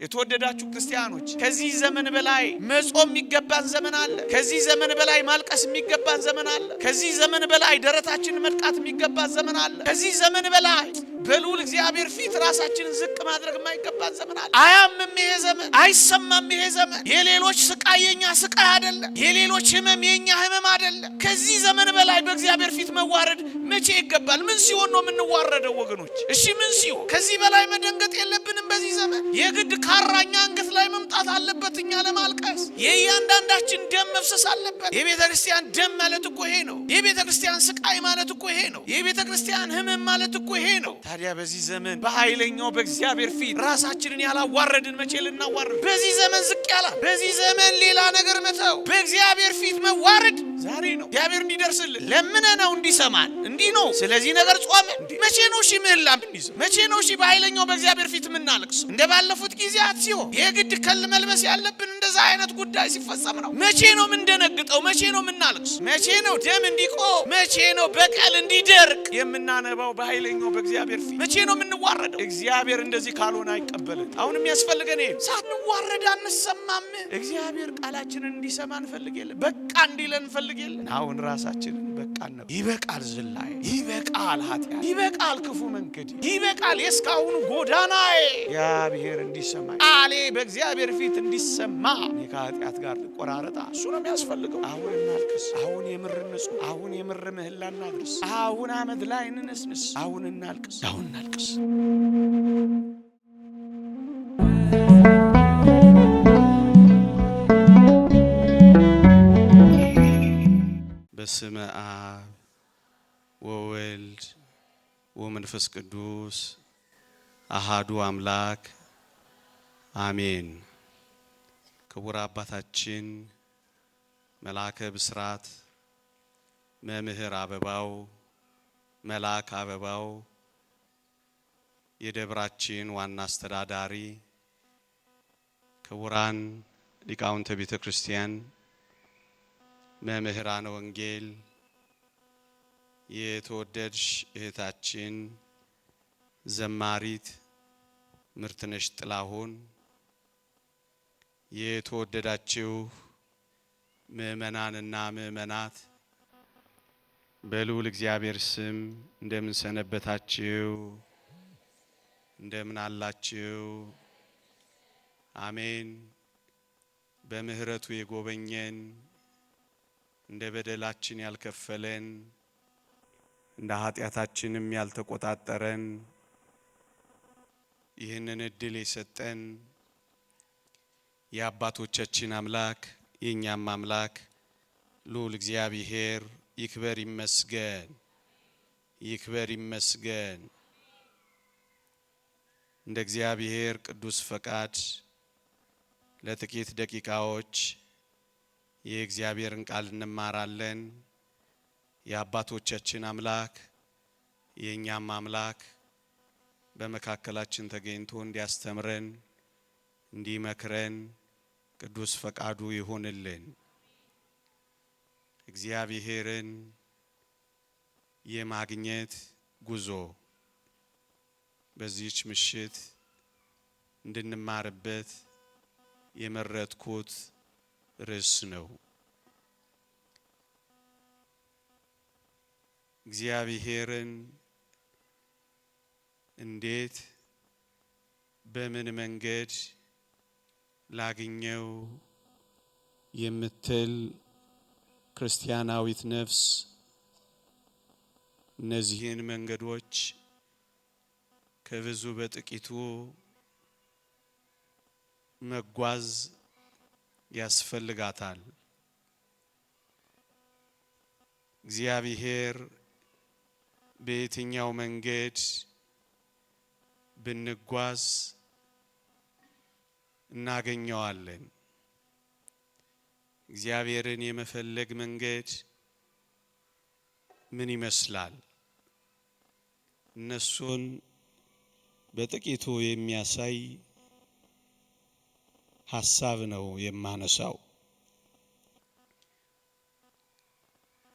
የተወደዳችሁ ክርስቲያኖች ከዚህ ዘመን በላይ መጾም የሚገባን ዘመን አለ። ከዚህ ዘመን በላይ ማልቀስ የሚገባን ዘመን አለ። ከዚህ ዘመን በላይ ደረታችንን መድቃት የሚገባን ዘመን አለ። ከዚህ ዘመን በላይ በልዑል እግዚአብሔር ፊት ራሳችንን ዝቅ ማድረግ የማይገባን ዘመን አለ። አያምም ይሄ ዘመን፣ አይሰማም ይሄ ዘመን። የሌሎች ስቃይ የኛ ስቃይ አይደለም። የሌሎች ህመም የኛ ህመም አይደለም። ከዚህ ዘመን በላይ በእግዚአብሔር ፊት መዋረድ መቼ ይገባል? ምን ሲሆን ነው የምንዋረደው ወገኖች? እሺ ምን ሲሆን? ከዚህ በላይ መደንገጥ የለብንም። በዚህ ዘመን የግድ ካራኛ አንገት ላይ መምጣት አለበት እኛ ለማልቀስ። የእያንዳንዳችን ደም መፍሰስ አለበት። የቤተ ክርስቲያን ደም ማለት እኮ ይሄ ነው። የቤተ ክርስቲያን ስቃይ ማለት እኮ ይሄ ነው። የቤተ ክርስቲያን ህመም ማለት እኮ ይሄ ነው። ታዲያ በዚህ ዘመን በኃይለኛው በእግዚአብሔር ፊት ራሳችንን ያላዋረድን መቼ ልናዋረድ? በዚህ ዘመን ዝቅ ያላ፣ በዚህ ዘመን ሌላ ነገር መተው፣ በእግዚአብሔር ፊት መዋረድ ዛሬ ነው። እግዚአብሔር እንዲደርስልን ለምን ነው እንዲሰማን እንዲህ ነው። ስለዚህ ነገር ጾም መቼ ነው? እሺ ምህላ እንይዝ መቼ ነው? እሺ በኃይለኛው በእግዚአብሔር ፊት ምናለቅስ እንደባለፉት ጊዜያት ሲሆን የግድ ከል መልበስ ያለብን እንደዛ አይነት ጉዳይ ሲፈጸም ነው። መቼ ነው ምንደነግጠው? መቼ ነው ምናለቅስ? መቼ ነው ደም እንዲቆም? መቼ ነው በቀል እንዲደርቅ የምናነባው በኃይለኛው በእግዚአብሔር ፊት? መቼ ነው ምንዋረደው? እግዚአብሔር እንደዚህ ካልሆነ አይቀበልን። አሁን የሚያስፈልገን ይሄ ሳንዋረድ አንሰማም። እግዚአብሔር ቃላችንን እንዲሰማ እንፈልግ የለ፣ በቃ እንዲለን እንፈልግ የለ። አሁን ራሳችንን በቃ ነው። ይበቃል ዝላይ፣ ይበቃል ኃጢአት፣ ይበቃል ክፉ መንገድ፣ ይበቃል የስካሁኑ ጎዳናዬ። እግዚአብሔር እንዲሰማ ቃሌ በእግዚአብሔር ፊት እንዲሰማ እኔ ከኃጢአት ጋር ልቆራረጣ፣ እሱ ነው የሚያስፈልገው። አሁን እናልቅስ፣ አሁን የምር ንጹህ፣ አሁን የምር ምህላ እናድርስ፣ አሁን አመድ ላይ እንነስንስ፣ አሁን እናልቅስ፣ አሁን እናልቅስ። በስመ አብ ወወልድ ወመንፈስ ቅዱስ አሃዱ አምላክ አሜን። ክቡር አባታችን መልአከ ብስራት መምህር አበባው መልአክ አበባው የደብራችን ዋና አስተዳዳሪ፣ ክቡራን ሊቃውንተ ቤተ ክርስቲያን፣ መምህራነ ወንጌል፣ የተወደድሽ እህታችን ዘማሪት ምርትነሽ ጥላሁን፣ የተወደዳችሁ ምእመናንና ምእመናት በልዑል እግዚአብሔር ስም እንደምን ሰነበታችሁ? እንደምን አላችሁ? አሜን። በምህረቱ የጎበኘን እንደ በደላችን ያልከፈለን እንደ ኃጢአታችንም ያልተቆጣጠረን ይህንን እድል የሰጠን የአባቶቻችን አምላክ የኛም አምላክ ልዑል እግዚአብሔር ይክበር ይመስገን፣ ይክበር ይመስገን። እንደ እግዚአብሔር ቅዱስ ፈቃድ ለጥቂት ደቂቃዎች የእግዚአብሔርን ቃል እንማራለን። የአባቶቻችን አምላክ የኛም አምላክ በመካከላችን ተገኝቶ እንዲያስተምረን እንዲመክረን ቅዱስ ፈቃዱ ይሁንልን። እግዚአብሔርን የማግኘት ጉዞ በዚህች ምሽት እንድንማርበት የመረጥኩት ርዕስ ነው። እግዚአብሔርን እንዴት በምን መንገድ ላግኘው የምትል ክርስቲያናዊት ነፍስ እነዚህን መንገዶች ከብዙ በጥቂቱ መጓዝ ያስፈልጋታል። እግዚአብሔር በየትኛው መንገድ ብንጓዝ እናገኘዋለን? እግዚአብሔርን የመፈለግ መንገድ ምን ይመስላል? እነሱን በጥቂቱ የሚያሳይ ሐሳብ ነው የማነሳው።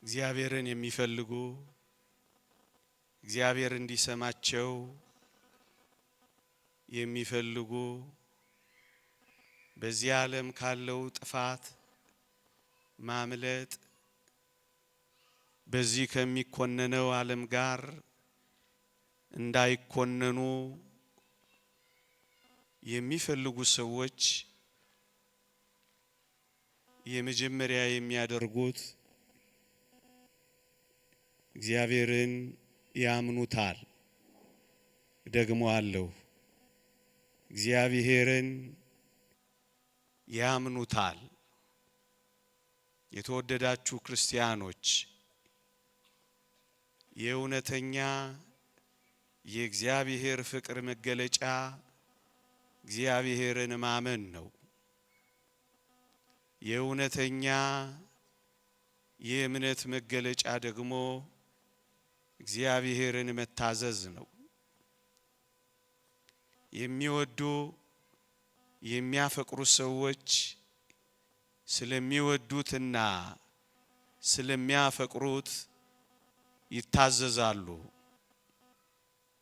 እግዚአብሔርን የሚፈልጉ እግዚአብሔር እንዲሰማቸው የሚፈልጉ በዚህ ዓለም ካለው ጥፋት ማምለጥ በዚህ ከሚኮነነው ዓለም ጋር እንዳይኮነኑ የሚፈልጉ ሰዎች የመጀመሪያ የሚያደርጉት እግዚአብሔርን ያምኑታል። ደግሞ አለው እግዚአብሔርን ያምኑታል። የተወደዳችሁ ክርስቲያኖች የእውነተኛ የእግዚአብሔር ፍቅር መገለጫ እግዚአብሔርን ማመን ነው። የእውነተኛ የእምነት መገለጫ ደግሞ እግዚአብሔርን መታዘዝ ነው። የሚወዱ የሚያፈቅሩ ሰዎች ስለሚወዱትና ስለሚያፈቅሩት ይታዘዛሉ።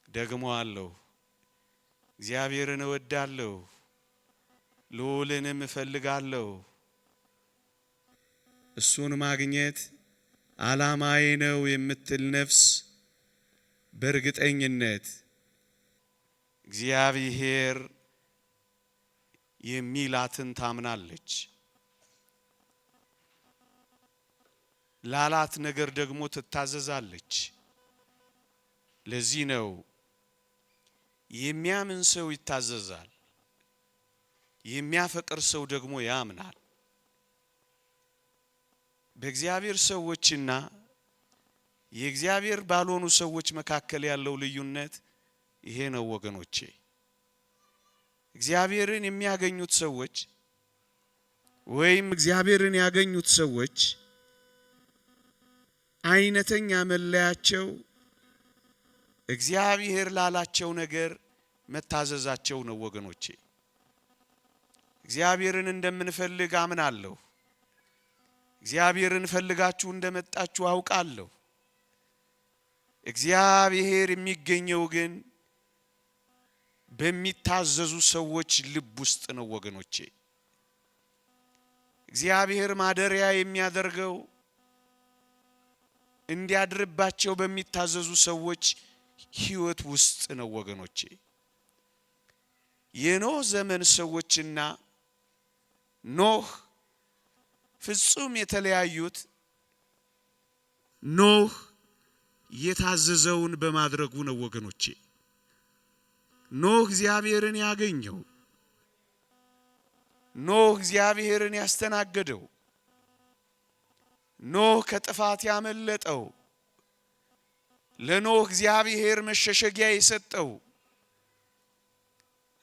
ደግሞ አለው እግዚአብሔርን እወዳለሁ ልዑልንም እፈልጋለሁ እሱን ማግኘት ዓላማዬ ነው የምትል ነፍስ በእርግጠኝነት እግዚአብሔር የሚላትን ታምናለች። ላላት ነገር ደግሞ ትታዘዛለች። ለዚህ ነው የሚያምን ሰው ይታዘዛል፣ የሚያፈቅር ሰው ደግሞ ያምናል። በእግዚአብሔር ሰዎችና የእግዚአብሔር ባልሆኑ ሰዎች መካከል ያለው ልዩነት ይሄ ነው ወገኖቼ። እግዚአብሔርን የሚያገኙት ሰዎች ወይም እግዚአብሔርን ያገኙት ሰዎች አይነተኛ መለያቸው እግዚአብሔር ላላቸው ነገር መታዘዛቸው ነው ወገኖቼ። እግዚአብሔርን እንደምንፈልግ አምናለሁ። እግዚአብሔርን ፈልጋችሁ እንደመጣችሁ አውቃለሁ። እግዚአብሔር የሚገኘው ግን በሚታዘዙ ሰዎች ልብ ውስጥ ነው ወገኖቼ። እግዚአብሔር ማደሪያ የሚያደርገው እንዲያድርባቸው በሚታዘዙ ሰዎች ሕይወት ውስጥ ነው ወገኖቼ። የኖህ ዘመን ሰዎችና ኖህ ፍጹም የተለያዩት ኖህ የታዘዘውን በማድረጉ ነው ወገኖቼ። ኖህ እግዚአብሔርን ያገኘው፣ ኖህ እግዚአብሔርን ያስተናገደው፣ ኖህ ከጥፋት ያመለጠው፣ ለኖህ እግዚአብሔር መሸሸጊያ የሰጠው፣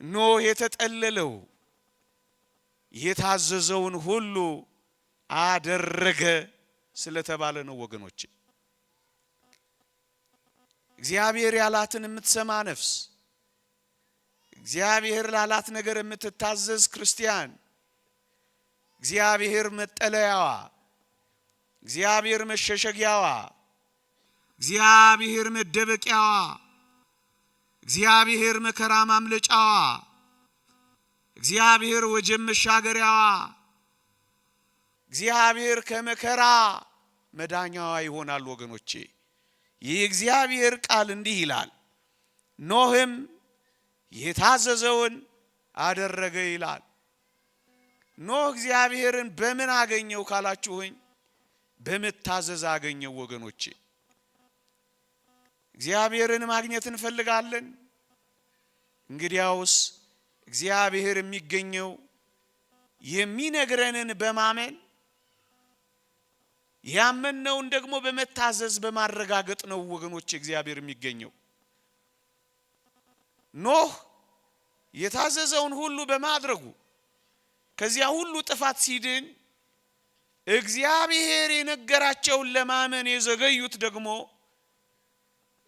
ኖህ የተጠለለው የታዘዘውን ሁሉ አደረገ ስለተባለ ነው ወገኖቼ። እግዚአብሔር ያላትን የምትሰማ ነፍስ፣ እግዚአብሔር ላላት ነገር የምትታዘዝ ክርስቲያን እግዚአብሔር መጠለያዋ፣ እግዚአብሔር መሸሸጊያዋ፣ እግዚአብሔር መደበቂያዋ፣ እግዚአብሔር መከራ ማምለጫዋ፣ እግዚአብሔር ወጀብ መሻገሪያዋ፣ እግዚአብሔር ከመከራ መዳኛዋ ይሆናል ወገኖቼ። የእግዚአብሔር ቃል እንዲህ ይላል፣ ኖህም የታዘዘውን አደረገ ይላል። ኖህ እግዚአብሔርን በምን አገኘው ካላችሁኝ፣ በመታዘዝ አገኘው ወገኖቼ። እግዚአብሔርን ማግኘት እንፈልጋለን። እንግዲያውስ እግዚአብሔር የሚገኘው የሚነግረንን በማመን ያመነውን ደግሞ በመታዘዝ በማረጋገጥ ነው ወገኖቼ። እግዚአብሔር የሚገኘው ኖህ የታዘዘውን ሁሉ በማድረጉ ከዚያ ሁሉ ጥፋት ሲድን፣ እግዚአብሔር የነገራቸውን ለማመን የዘገዩት ደግሞ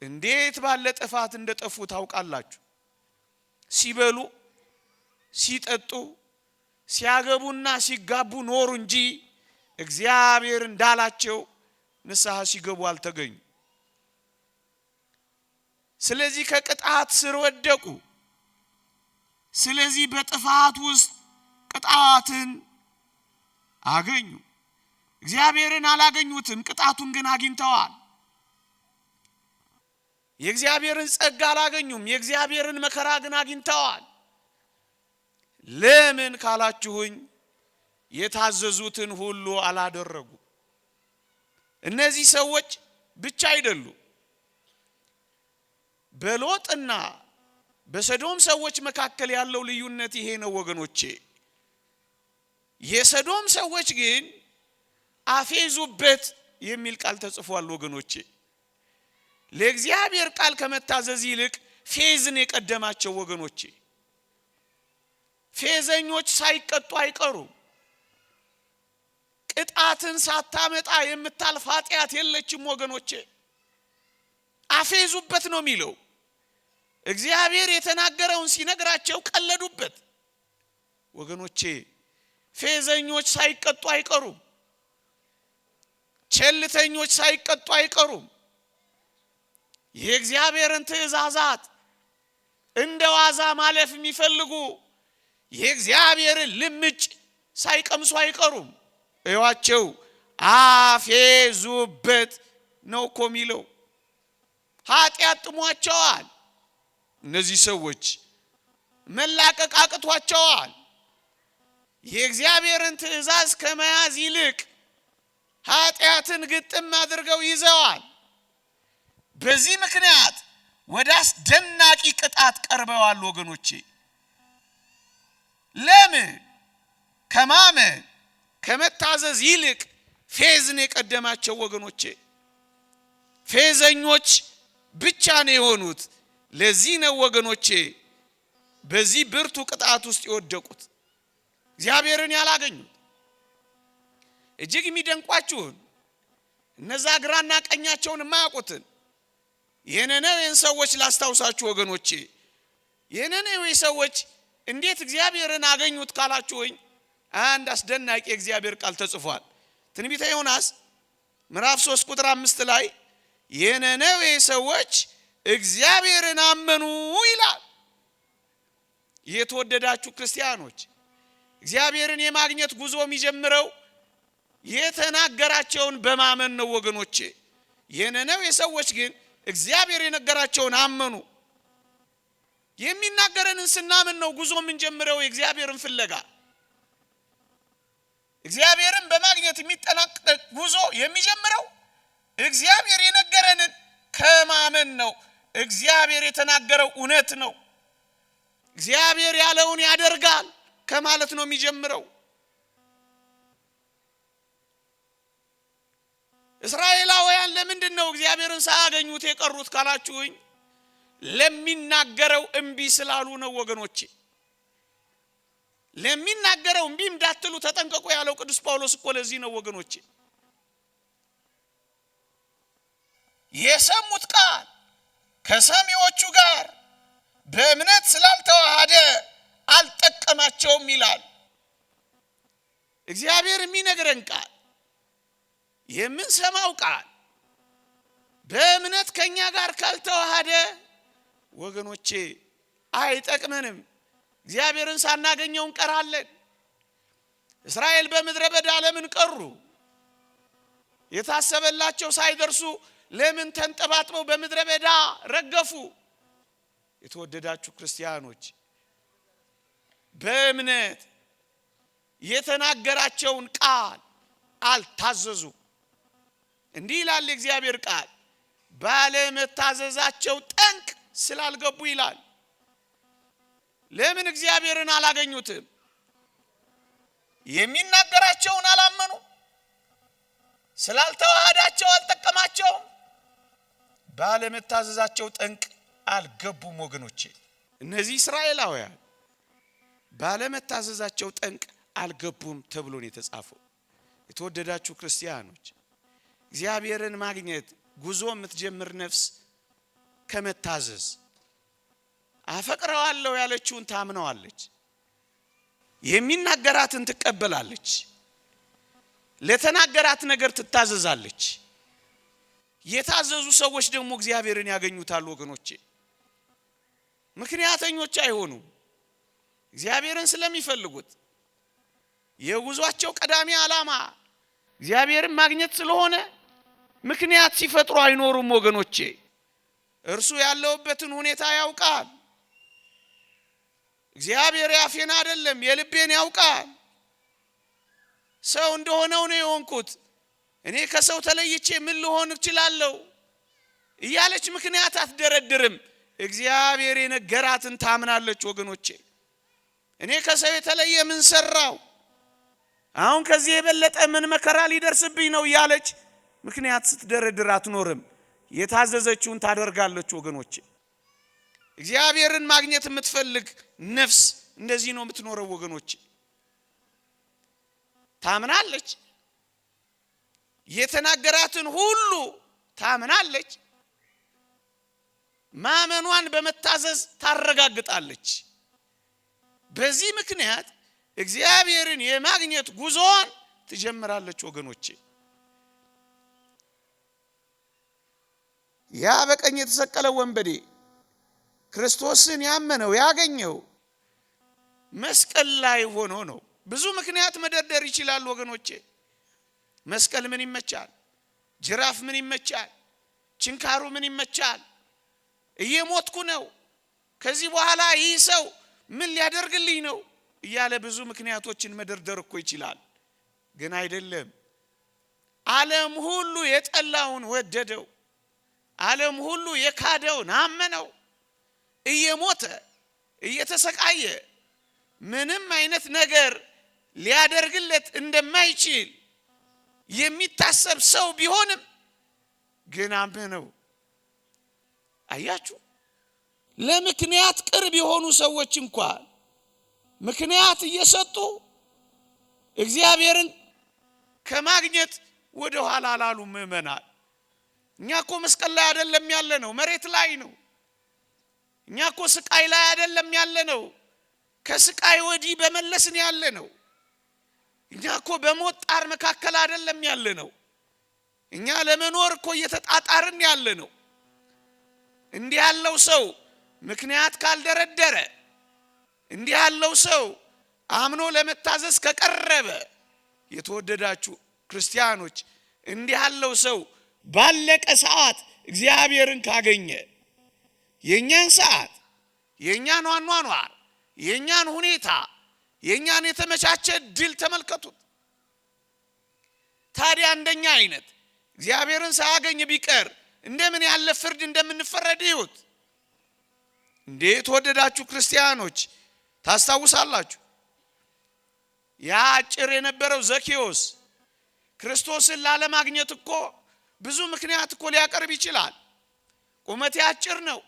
እንዴት ባለ ጥፋት እንደጠፉ ታውቃላችሁ። ሲበሉ ሲጠጡ ሲያገቡና ሲጋቡ ኖሩ እንጂ እግዚአብሔር እንዳላቸው ንስሐ ሲገቡ አልተገኙ። ስለዚህ ከቅጣት ስር ወደቁ። ስለዚህ በጥፋት ውስጥ ቅጣትን አገኙ። እግዚአብሔርን አላገኙትም፣ ቅጣቱን ግን አግኝተዋል። የእግዚአብሔርን ጸጋ አላገኙም፣ የእግዚአብሔርን መከራ ግን አግኝተዋል። ለምን ካላችሁኝ የታዘዙትን ሁሉ አላደረጉ። እነዚህ ሰዎች ብቻ አይደሉም። በሎጥና በሰዶም ሰዎች መካከል ያለው ልዩነት ይሄ ነው ወገኖቼ። የሰዶም ሰዎች ግን አፌዙበት የሚል ቃል ተጽፏል ወገኖቼ። ለእግዚአብሔር ቃል ከመታዘዝ ይልቅ ፌዝን የቀደማቸው ወገኖቼ። ፌዘኞች ሳይቀጡ አይቀሩም። ቅጣትን ሳታመጣ የምታልፍ ኃጢአት የለችም ወገኖቼ። አፌዙበት ነው የሚለው። እግዚአብሔር የተናገረውን ሲነግራቸው ቀለዱበት ወገኖቼ። ፌዘኞች ሳይቀጡ አይቀሩም። ቸልተኞች ሳይቀጡ አይቀሩም። የእግዚአብሔርን ትእዛዛት እንደ ዋዛ ማለፍ የሚፈልጉ የእግዚአብሔርን ልምጭ ሳይቀምሱ አይቀሩም። እዩዋቸው፣ አፌዙበት ነው እኮ የሚለው። ኃጢአት ጥሟቸዋል። እነዚህ ሰዎች መላቀቅ አቅቷቸዋል። የእግዚአብሔርን ትእዛዝ ከመያዝ ይልቅ ኃጢአትን ግጥም አድርገው ይዘዋል። በዚህ ምክንያት ወደ አስደናቂ ቅጣት ቀርበዋል ወገኖቼ። ለምን? ከማመን ከመታዘዝ ይልቅ ፌዝን የቀደማቸው ወገኖቼ። ፌዘኞች ብቻ ነው የሆኑት። ለዚህ ነው ወገኖቼ በዚህ ብርቱ ቅጣት ውስጥ የወደቁት፣ እግዚአብሔርን ያላገኙት። እጅግ የሚደንቋችሁን እነዛ ግራና ቀኛቸውን የማያውቁትን የነነዌን ሰዎች ላስታውሳችሁ ወገኖቼ። የነነዌ ሰዎች እንዴት እግዚአብሔርን አገኙት ካላችሁኝ አንድ አስደናቂ የእግዚአብሔር ቃል ተጽፏል። ትንቢተ ዮናስ ምዕራፍ 3 ቁጥር 5 ላይ የነነዌ ሰዎች እግዚአብሔርን አመኑ ይላል። የተወደዳችሁ ክርስቲያኖች፣ እግዚአብሔርን የማግኘት ጉዞ የሚጀምረው የተናገራቸውን በማመን ነው ወገኖቼ። የነነዌ ሰዎች ግን እግዚአብሔር የነገራቸውን አመኑ። የሚናገረንን ስናምን ነው ጉዞ የምንጀምረው የእግዚአብሔርን ፍለጋ። እግዚአብሔርን በማግኘት የሚጠናቀቅ ጉዞ የሚጀምረው እግዚአብሔር የነገረንን ከማመን ነው። እግዚአብሔር የተናገረው እውነት ነው፣ እግዚአብሔር ያለውን ያደርጋል ከማለት ነው የሚጀምረው። እስራኤላውያን ለምንድን ነው እግዚአብሔርን ሳያገኙት የቀሩት ካላችሁኝ ለሚናገረው እምቢ ስላሉ ነው ወገኖቼ። ለሚናገረው እምቢ እንዳትሉ ተጠንቀቁ ያለው ቅዱስ ጳውሎስ እኮ ለዚህ ነው ወገኖቼ። የሰሙት ቃል ከሰሚዎቹ ጋር በእምነት ስላልተዋሃደ አልጠቀማቸውም ይላል። እግዚአብሔር የሚነግረን ቃል የምንሰማው ቃል በእምነት ከኛ ጋር ካልተዋሃደ ወገኖቼ አይጠቅመንም። እግዚአብሔርን ሳናገኘው እንቀራለን። እስራኤል በምድረ በዳ ለምን ቀሩ? የታሰበላቸው ሳይደርሱ ለምን ተንጠባጥበው በምድረ በዳ ረገፉ? የተወደዳችሁ ክርስቲያኖች በእምነት የተናገራቸውን ቃል አልታዘዙ። እንዲህ ይላል እግዚአብሔር ቃል፣ ባለመታዘዛቸው ጠንቅ ስላልገቡ ይላል። ለምን እግዚአብሔርን አላገኙትም? የሚናገራቸውን አላመኑ፣ ስላልተዋሃዳቸው አልጠቀማቸውም። ባለመታዘዛቸው ጠንቅ አልገቡም ወገኖቼ። እነዚህ እስራኤላውያን ባለመታዘዛቸው ጠንቅ አልገቡም ተብሎ ነው የተጻፈው። የተወደዳችሁ ክርስቲያኖች እግዚአብሔርን ማግኘት ጉዞ የምትጀምር ነፍስ ከመታዘዝ አፈቅረዋለሁ ያለችውን ታምነዋለች፣ የሚናገራትን ትቀበላለች፣ ለተናገራት ነገር ትታዘዛለች። የታዘዙ ሰዎች ደግሞ እግዚአብሔርን ያገኙታል ወገኖቼ። ምክንያተኞች አይሆኑም። እግዚአብሔርን ስለሚፈልጉት የጉዟቸው ቀዳሚ ዓላማ እግዚአብሔርን ማግኘት ስለሆነ ምክንያት ሲፈጥሩ አይኖሩም ወገኖቼ። እርሱ ያለውበትን ሁኔታ ያውቃል። እግዚአብሔር ያፌን አይደለም የልቤን ያውቃል። ሰው እንደሆነው ነው የሆንኩት፣ እኔ ከሰው ተለይቼ ምን ልሆን እችላለሁ እያለች ምክንያት አትደረድርም። እግዚአብሔር የነገራትን ታምናለች ወገኖቼ። እኔ ከሰው የተለየ ምን ሰራው፣ አሁን ከዚህ የበለጠ ምን መከራ ሊደርስብኝ ነው እያለች ምክንያት ስትደረድር አትኖርም። የታዘዘችውን ታደርጋለች ወገኖቼ። እግዚአብሔርን ማግኘት የምትፈልግ ነፍስ እንደዚህ ነው የምትኖረው ወገኖቼ። ታምናለች፣ የተናገራትን ሁሉ ታምናለች፣ ማመኗን በመታዘዝ ታረጋግጣለች። በዚህ ምክንያት እግዚአብሔርን የማግኘት ጉዞዋን ትጀምራለች ወገኖቼ። ያ በቀኝ የተሰቀለው ወንበዴ ክርስቶስን ያመነው ያገኘው መስቀል ላይ ሆኖ ነው። ብዙ ምክንያት መደርደር ይችላል ወገኖቼ። መስቀል ምን ይመቻል? ጅራፍ ምን ይመቻል? ችንካሩ ምን ይመቻል? እየሞትኩ ነው፣ ከዚህ በኋላ ይህ ሰው ምን ሊያደርግልኝ ነው እያለ ብዙ ምክንያቶችን መደርደር እኮ ይችላል። ግን አይደለም። ዓለም ሁሉ የጠላውን ወደደው፣ ዓለም ሁሉ የካደውን አመነው። እየሞተ እየተሰቃየ ምንም አይነት ነገር ሊያደርግለት እንደማይችል የሚታሰብ ሰው ቢሆንም ግን አመነው። አያችሁ፣ ለምክንያት ቅርብ የሆኑ ሰዎች እንኳን ምክንያት እየሰጡ እግዚአብሔርን ከማግኘት ወደ ኋላ ላሉ ምእመናን። እኛ እኮ መስቀል ላይ አይደለም ያለነው፣ መሬት ላይ ነው። እኛ እኮ ስቃይ ላይ አይደለም ያለነው፣ ከስቃይ ወዲህ በመለስን ያለነው። እኛ እኮ በሞት ጣር መካከል አይደለም ያለነው፣ እኛ ለመኖር እኮ እየተጣጣርን ያለነው። እንዲህ ያለው ሰው ምክንያት ካልደረደረ፣ እንዲህ ያለው ሰው አምኖ ለመታዘዝ ከቀረበ፣ የተወደዳችሁ ክርስቲያኖች፣ እንዲህ ያለው ሰው ባለቀ ሰዓት እግዚአብሔርን ካገኘ፣ የኛን ሰዓት፣ የኛን አኗኗር፣ የኛን ሁኔታ፣ የኛን የተመቻቸ ድል ተመልከቱት። ታዲያ እንደኛ አይነት እግዚአብሔርን ሳያገኝ ቢቀር እንደምን ያለ ፍርድ እንደምንፈረድ ይሁት። እንዴት ወደዳችሁ ክርስቲያኖች ታስታውሳላችሁ? ያ አጭር የነበረው ዘኬዎስ ክርስቶስን ላለማግኘት እኮ ብዙ ምክንያት እኮ ሊያቀርብ ይችላል። ቁመቴ አጭር ነው፣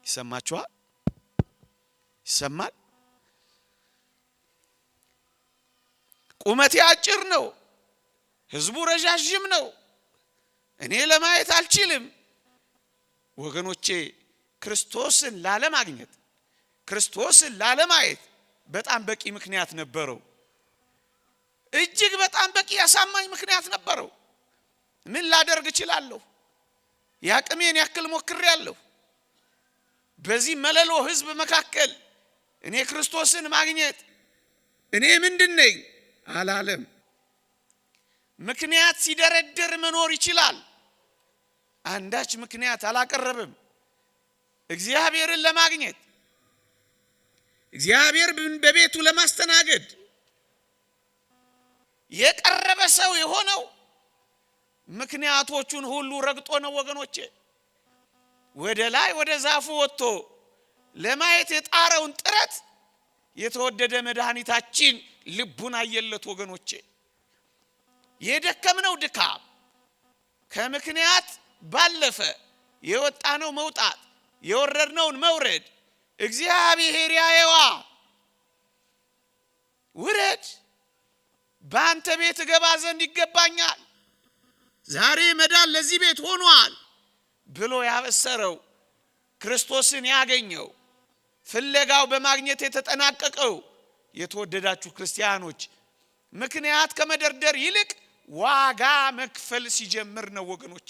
ይሰማችኋል? ይሰማል? ቁመቴ አጭር ነው፣ ህዝቡ ረዣዥም ነው፣ እኔ ለማየት አልችልም። ወገኖቼ፣ ክርስቶስን ላለማግኘት፣ ክርስቶስን ላለማየት በጣም በቂ ምክንያት ነበረው። እጅግ በጣም በቂ ያሳማኝ ምክንያት ነበረው። ምን ላደርግ እችላለሁ? ያቅሜን ያክል ሞክሬያለሁ። በዚህ መለሎ ህዝብ መካከል እኔ ክርስቶስን ማግኘት እኔ ምንድነኝ አላለም። ምክንያት ሲደረድር መኖር ይችላል። አንዳች ምክንያት አላቀረበም። እግዚአብሔርን ለማግኘት፣ እግዚአብሔር በቤቱ ለማስተናገድ የቀረበ ሰው የሆነው ምክንያቶቹን ሁሉ ረግጦ ነው ወገኖቼ። ወደ ላይ ወደ ዛፉ ወጥቶ ለማየት የጣረውን ጥረት የተወደደ መድኃኒታችን ልቡን አየለት ወገኖቼ። የደከምነው ድካም ከምክንያት ባለፈ የወጣነው መውጣት፣ የወረድነውን መውረድ እግዚአብሔር ያየዋ። ውረድ፣ በአንተ ቤት ገባ ዘንድ ይገባኛል፣ ዛሬ መዳን ለዚህ ቤት ሆኗል ብሎ ያበሰረው ክርስቶስን ያገኘው ፍለጋው በማግኘት የተጠናቀቀው የተወደዳችሁ ክርስቲያኖች ምክንያት ከመደርደር ይልቅ ዋጋ መክፈል ሲጀምር ነው ወገኖቼ።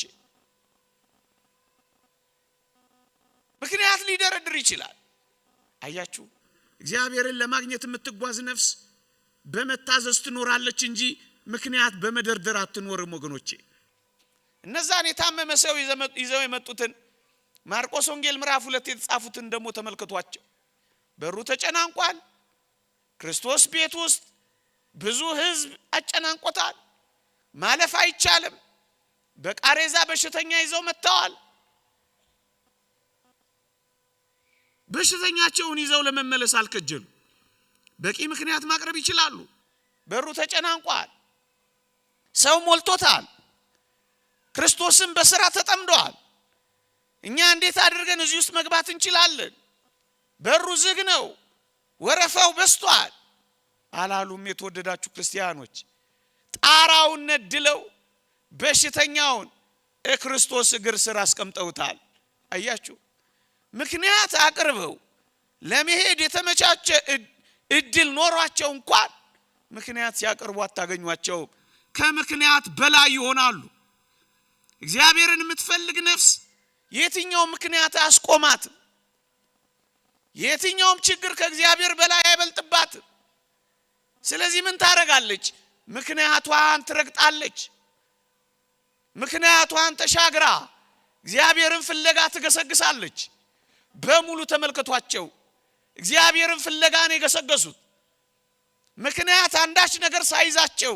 ምክንያት ሊደረድር ይችላል። አያችሁ እግዚአብሔርን ለማግኘት የምትጓዝ ነፍስ በመታዘዝ ትኖራለች እንጂ ምክንያት በመደርደር አትኖርም ወገኖቼ። እነዛን የታመመ ሰው ይዘው የመጡትን ማርቆስ ወንጌል ምዕራፍ 2 የተጻፉትን ደግሞ ተመልከቷቸው። በሩ ተጨናንቋል። ክርስቶስ ቤት ውስጥ ብዙ ሕዝብ አጨናንቆታል። ማለፍ አይቻልም። በቃሬዛ በሽተኛ ይዘው መጥተዋል። በሽተኛቸውን ይዘው ለመመለስ አልከጀሉ። በቂ ምክንያት ማቅረብ ይችላሉ። በሩ ተጨናንቋል። ሰው ሞልቶታል። ክርስቶስም በስራ ተጠምዷል። እኛ እንዴት አድርገን እዚህ ውስጥ መግባት እንችላለን? በሩ ዝግ ነው፣ ወረፋው በስቷል አላሉም? የተወደዳችሁ ክርስቲያኖች ጣራውን ነድለው በሽተኛውን ክርስቶስ እግር ስር አስቀምጠውታል። አያችሁ ምክንያት አቅርበው ለመሄድ የተመቻቸ እድል ኖሯቸው እንኳን ምክንያት ሲያቀርቡ አታገኟቸው። ከምክንያት በላይ ይሆናሉ። እግዚአብሔርን የምትፈልግ ነፍስ የትኛው ምክንያት አስቆማትም። የትኛውም ችግር ከእግዚአብሔር በላይ አይበልጥባትም። ስለዚህ ምን ታረጋለች? ምክንያቷን ትረግጣለች። ምክንያቷን ተሻግራ እግዚአብሔርን ፍለጋ ትገሰግሳለች። በሙሉ ተመልከቷቸው። እግዚአብሔርን ፍለጋ ነው የገሰገሱት። ምክንያት አንዳች ነገር ሳይዛቸው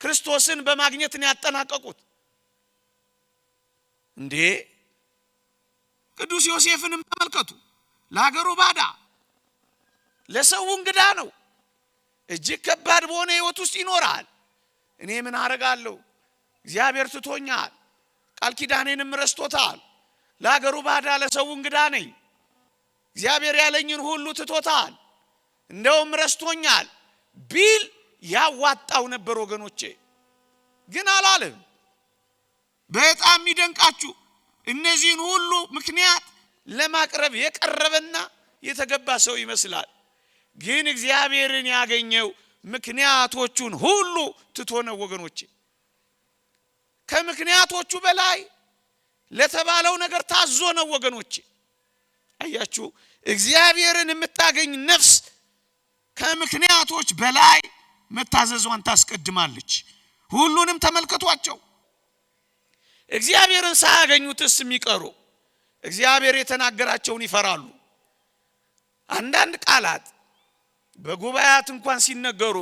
ክርስቶስን በማግኘት ነው ያጠናቀቁት። እንዴ ቅዱስ ዮሴፍንም ተመልከቱ። ለሀገሩ ባዳ፣ ለሰው እንግዳ ነው። እጅግ ከባድ በሆነ ህይወት ውስጥ ይኖራል። እኔ ምን አረጋለሁ? እግዚአብሔር ትቶኛል፣ ቃል ኪዳኔንም ረስቶታል። ለሀገሩ ባዳ፣ ለሰው እንግዳ ነኝ። እግዚአብሔር ያለኝን ሁሉ ትቶታል፣ እንደውም ረስቶኛል ቢል ያዋጣው ነበር ወገኖቼ። ግን አላለም። በጣም የሚደንቃችሁ እነዚህን ሁሉ ምክንያት ለማቅረብ የቀረበና የተገባ ሰው ይመስላል። ግን እግዚአብሔርን ያገኘው ምክንያቶቹን ሁሉ ትቶ ነው ወገኖቼ። ከምክንያቶቹ በላይ ለተባለው ነገር ታዞ ነው ወገኖቼ። አያችሁ እግዚአብሔርን የምታገኝ ነፍስ ከምክንያቶች በላይ መታዘዟን ታስቀድማለች። ሁሉንም ተመልከቷቸው። እግዚአብሔርን ሳያገኙትስ የሚቀሩ እግዚአብሔር የተናገራቸውን ይፈራሉ። አንዳንድ ቃላት በጉባኤያት እንኳን ሲነገሩ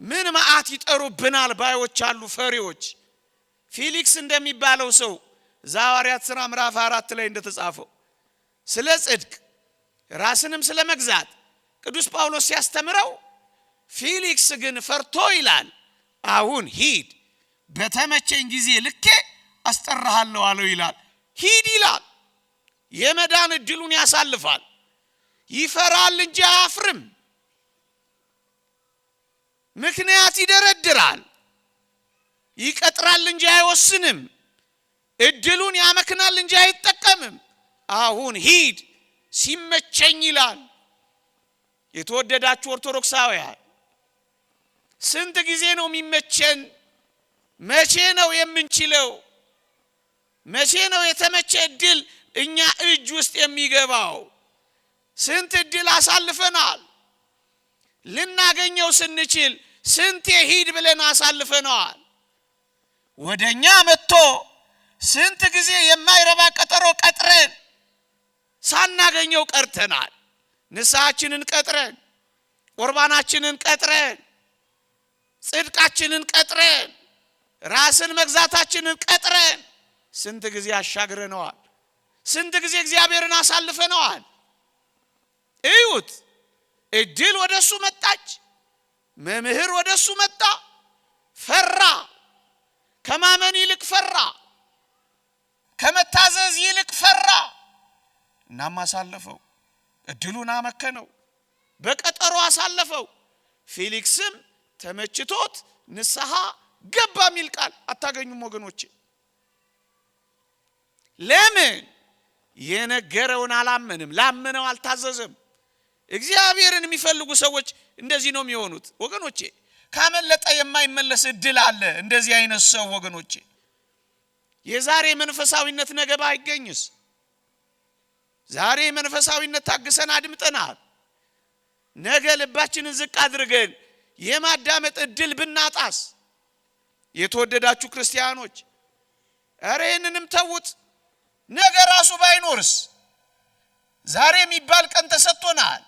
ምን መዓት ይጠሩብናል ባዮች አሉ፣ ፈሪዎች። ፊሊክስ እንደሚባለው ሰው ሐዋርያት ሥራ ምዕራፍ 4 ላይ እንደተጻፈው ስለ ጽድቅ ራስንም ስለ መግዛት ቅዱስ ጳውሎስ ሲያስተምረው፣ ፊሊክስ ግን ፈርቶ ይላል አሁን ሂድ በተመቸኝ ጊዜ ልኬ አስጠራሃለሁ አለው ይላል። ሂድ ይላል። የመዳን እድሉን ያሳልፋል። ይፈራል እንጂ አያፍርም። ምክንያት ይደረድራል። ይቀጥራል እንጂ አይወስንም። እድሉን ያመክናል እንጂ አይጠቀምም። አሁን ሂድ ሲመቸኝ ይላል። የተወደዳችሁ ኦርቶዶክሳውያን ስንት ጊዜ ነው የሚመቸን? መቼ ነው የምንችለው? መቼ ነው የተመቸ እድል እኛ እጅ ውስጥ የሚገባው? ስንት እድል አሳልፈናል። ልናገኘው ስንችል ስንት ሂድ ብለን አሳልፈናል። ወደኛ መጥቶ ስንት ጊዜ የማይረባ ቀጠሮ ቀጥረን ሳናገኘው ቀርተናል። ንስሐችንን ቀጥረን፣ ቁርባናችንን ቀጥረን፣ ጽድቃችንን ቀጥረን፣ ራስን መግዛታችንን ቀጥረን ስንት ጊዜ አሻግረነዋል። ስንት ጊዜ እግዚአብሔርን አሳልፈነዋል። እዩት። እድል ወደሱ መጣች። መምህር ወደሱ መጣ። ፈራ። ከማመን ይልቅ ፈራ። ከመታዘዝ ይልቅ ፈራ። እናም አሳለፈው። እድሉን አመከነው። በቀጠሮ አሳለፈው። ፊሊክስም ተመችቶት ንስሐ ገባ የሚል ቃል አታገኙም ወገኖቼ። ለምን? የነገረውን አላመንም። ላመነው አልታዘዘም። እግዚአብሔርን የሚፈልጉ ሰዎች እንደዚህ ነው የሚሆኑት ወገኖቼ። ካመለጠ የማይመለስ እድል አለ። እንደዚህ አይነት ሰው ወገኖቼ የዛሬ መንፈሳዊነት ነገ ባይገኝስ? ዛሬ መንፈሳዊነት ታግሰን አድምጠናል። ነገ ልባችንን ዝቅ አድርገን የማዳመጥ እድል ብናጣስ? የተወደዳችሁ ክርስቲያኖች ኧረ ይህንንም ተውት። ነገ ራሱ ባይኖርስ? ዛሬ የሚባል ቀን ተሰጥቶናል።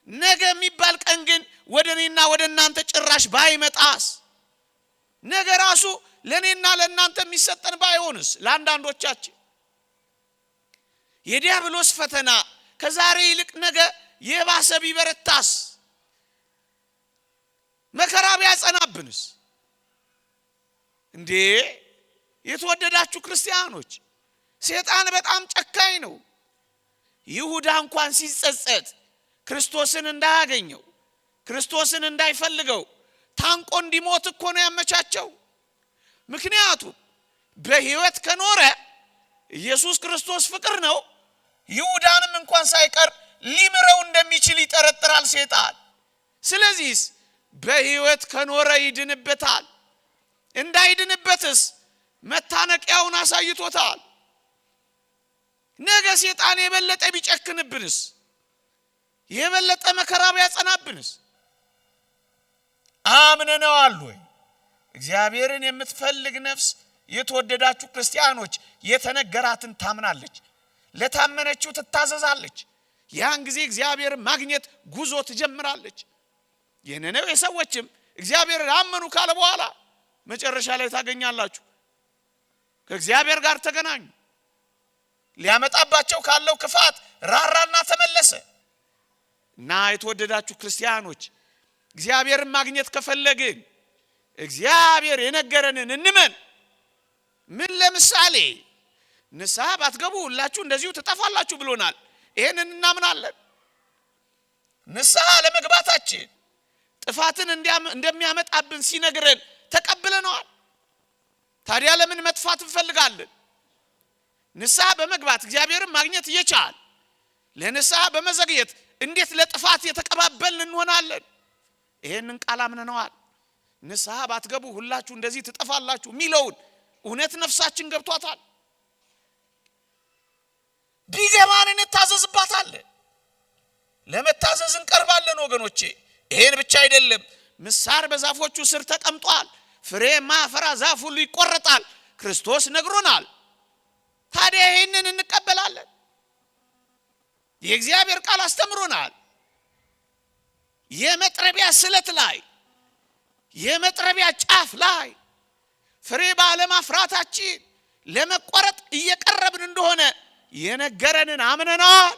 ነገ የሚባል ቀን ግን ወደኔና ወደ እናንተ ጭራሽ ባይመጣስ? ነገ ራሱ ለኔና ለእናንተ የሚሰጠን ባይሆንስ? ለአንዳንዶቻችን የዲያብሎስ ፈተና ከዛሬ ይልቅ ነገ የባሰ ቢበረታስ? መከራ ቢያጸናብንስ? እንዴ የተወደዳችሁ ክርስቲያኖች ሰይጣን በጣም ጨካኝ ነው። ይሁዳ እንኳን ሲጸጸት ክርስቶስን እንዳያገኘው ክርስቶስን እንዳይፈልገው ታንቆ እንዲሞት እኮ ነው ያመቻቸው። ምክንያቱም በሕይወት ከኖረ ኢየሱስ ክርስቶስ ፍቅር ነው። ይሁዳንም እንኳን ሳይቀር ሊምረው እንደሚችል ይጠረጥራል ሰይጣን። ስለዚህ በሕይወት ከኖረ ይድንበታል። እንዳይድንበትስ መታነቂያውን አሳይቶታል። ነገ ሰይጣን የበለጠ ቢጨክንብንስ? የበለጠ መከራ ቢያጸናብንስ? አምነነዋል ወይ? እግዚአብሔርን የምትፈልግ ነፍስ የተወደዳችሁ ክርስቲያኖች የተነገራትን ታምናለች፣ ለታመነችው ትታዘዛለች። ያን ጊዜ እግዚአብሔር ማግኘት ጉዞ ትጀምራለች። የነነዌ ሰዎችም እግዚአብሔርን አመኑ ካለ በኋላ መጨረሻ ላይ ታገኛላችሁ ከእግዚአብሔር ጋር ተገናኙ። ሊያመጣባቸው ካለው ክፋት ራራና ተመለሰ። እና የተወደዳችሁ ክርስቲያኖች እግዚአብሔርን ማግኘት ከፈለግን እግዚአብሔር የነገረንን እንመን። ምን ለምሳሌ ንስሐ ባትገቡ ሁላችሁ እንደዚሁ ትጠፋላችሁ ብሎናል። ይሄንን እናምናለን። ንስሐ ለመግባታችን ጥፋትን እንደሚያመጣብን ሲነግረን ተቀብለናል። ታዲያ ለምን መጥፋት እንፈልጋለን? ንስሐ በመግባት እግዚአብሔርን ማግኘት እየቻል ለንስሐ በመዘግየት እንዴት ለጥፋት የተቀባበልን እንሆናለን? ይሄንን ቃል አምነናል። ንስሐ ባትገቡ ሁላችሁ እንደዚህ ትጠፋላችሁ ሚለውን እውነት ነፍሳችን ገብቷታል። ቢገባን እንታዘዝባታለን። ለመታዘዝ እንቀርባለን ወገኖቼ። ይሄን ብቻ አይደለም፣ ምሳር በዛፎቹ ስር ተቀምጧል፣ ፍሬ ማፈራ ዛፍ ሁሉ ይቆረጣል ክርስቶስ ነግሮናል። ታዲያ ይሄንን እንቀበላለን። የእግዚአብሔር ቃል አስተምሮናል። የመጥረቢያ ስለት ላይ የመጥረቢያ ጫፍ ላይ ፍሬ ባለማፍራታችን ለመቆረጥ እየቀረብን እንደሆነ የነገረንን አምነናል።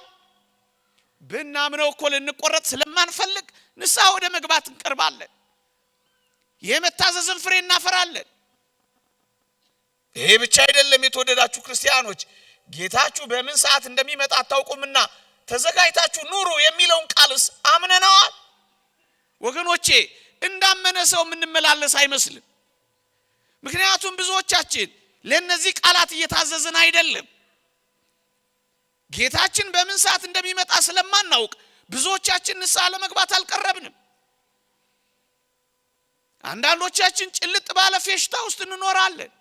ብናምነው እኮ ልንቆረጥ ስለማንፈልግ ንስሐ ወደ መግባት እንቀርባለን። የመታዘዝን ፍሬ እናፈራለን። ይሄ ብቻ አይደለም የተወደዳችሁ ክርስቲያኖች፣ ጌታችሁ በምን ሰዓት እንደሚመጣ አታውቁምና ተዘጋጅታችሁ ኑሩ የሚለውን ቃልስ አምነናል። ወገኖቼ እንዳመነ ሰው የምንመላለስ አይመስልም። ምክንያቱም ብዙዎቻችን ለነዚህ ቃላት እየታዘዝን አይደለም። ጌታችን በምን ሰዓት እንደሚመጣ ስለማናውቅ ብዙዎቻችን ንስሐ ለመግባት አልቀረብንም። አንዳንዶቻችን ጭልጥ ባለ ፌሽታ ውስጥ እንኖራለን።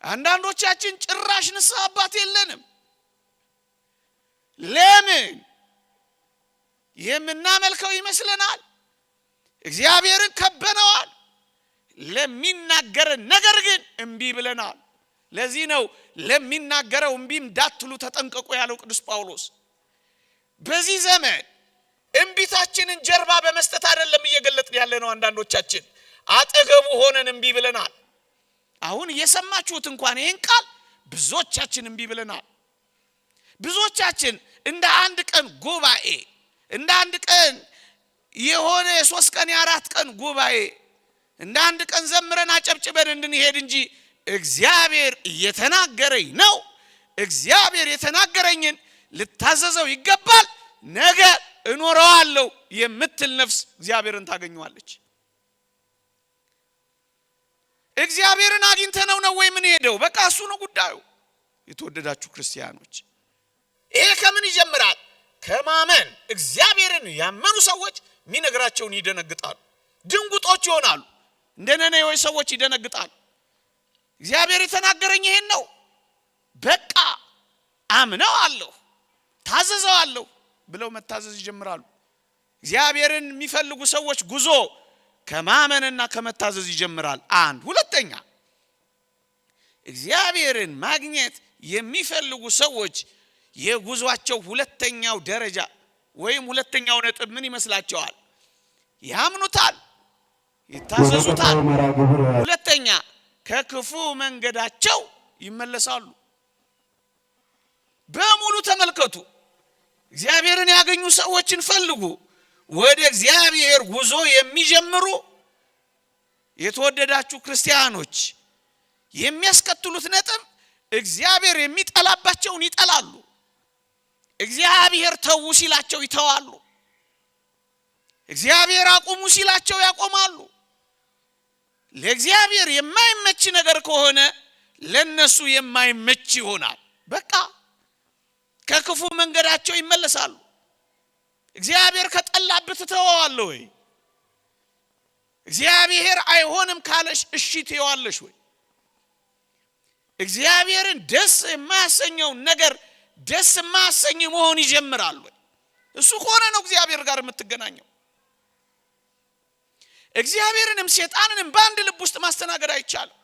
አንዳንዶቻችን ጭራሽ ንስሐ አባት የለንም። ለምን? የምናመልከው ይመስለናል። እግዚአብሔርን ከበነዋል። ለሚናገረን ነገር ግን እምቢ ብለናል። ለዚህ ነው ለሚናገረው እምቢ እንዳትሉ ተጠንቀቁ ያለው ቅዱስ ጳውሎስ። በዚህ ዘመን እምቢታችንን ጀርባ በመስጠት አይደለም እየገለጥን ያለነው። አንዳንዶቻችን አጠገቡ ሆነን እምቢ ብለናል። አሁን እየሰማችሁት እንኳን ይሄን ቃል ብዙዎቻችን እምቢ ብለናል። ብዙዎቻችን እንደ አንድ ቀን ጉባኤ እንደ አንድ ቀን የሆነ የ3 ቀን የ4 ቀን ጉባኤ እንደ አንድ ቀን ዘምረን አጨብጭበን እንድንሄድ እንጂ እግዚአብሔር እየተናገረኝ ነው፣ እግዚአብሔር የተናገረኝን ልታዘዘው ይገባል፣ ነገ እኖረዋለሁ የምትል ነፍስ እግዚአብሔርን ታገኘዋለች። እግዚአብሔርን አግኝተነው ነው ወይ ምን ሄደው? በቃ እሱ ነው ጉዳዩ። የተወደዳችሁ ክርስቲያኖች ይሄ ከምን ይጀምራል? ከማመን። እግዚአብሔርን ያመኑ ሰዎች ሚነግራቸውን ይደነግጣሉ ድንጉጦች ይሆናሉ እንደነነዌ ሰዎች ይደነግጣሉ እግዚአብሔር የተናገረኝ ይሄን ነው በቃ አምነዋለሁ ታዘዘዋለሁ ብለው መታዘዝ ይጀምራሉ እግዚአብሔርን የሚፈልጉ ሰዎች ጉዞ ከማመንና ከመታዘዝ ይጀምራል አንድ ሁለተኛ እግዚአብሔርን ማግኘት የሚፈልጉ ሰዎች የጉዟቸው ሁለተኛው ደረጃ ወይም ሁለተኛው ነጥብ ምን ይመስላችኋል ያምኑታል ይታዘዙታል ሁለተኛ ከክፉ መንገዳቸው ይመለሳሉ በሙሉ ተመልከቱ እግዚአብሔርን ያገኙ ሰዎችን ፈልጉ ወደ እግዚአብሔር ጉዞ የሚጀምሩ የተወደዳችሁ ክርስቲያኖች የሚያስከትሉት ነጥብ እግዚአብሔር የሚጠላባቸውን ይጠላሉ እግዚአብሔር ተው ሲላቸው ይተዋሉ እግዚአብሔር አቁሙ ሲላቸው ያቆማሉ ለእግዚአብሔር የማይመች ነገር ከሆነ ለነሱ የማይመች ይሆናል በቃ ከክፉ መንገዳቸው ይመለሳሉ እግዚአብሔር ከጠላበት ተዋዋለሁ ወይ እግዚአብሔር አይሆንም ካለሽ እሺ ትይዋለሽ ወይ እግዚአብሔርን ደስ የማያሰኘው ነገር ደስ የማያሰኝ መሆን ይጀምራል ወይ እሱ ሆነ ነው እግዚአብሔር ጋር የምትገናኘው እግዚአብሔርንም ሰይጣንንም በአንድ ልብ ውስጥ ማስተናገድ አይቻልም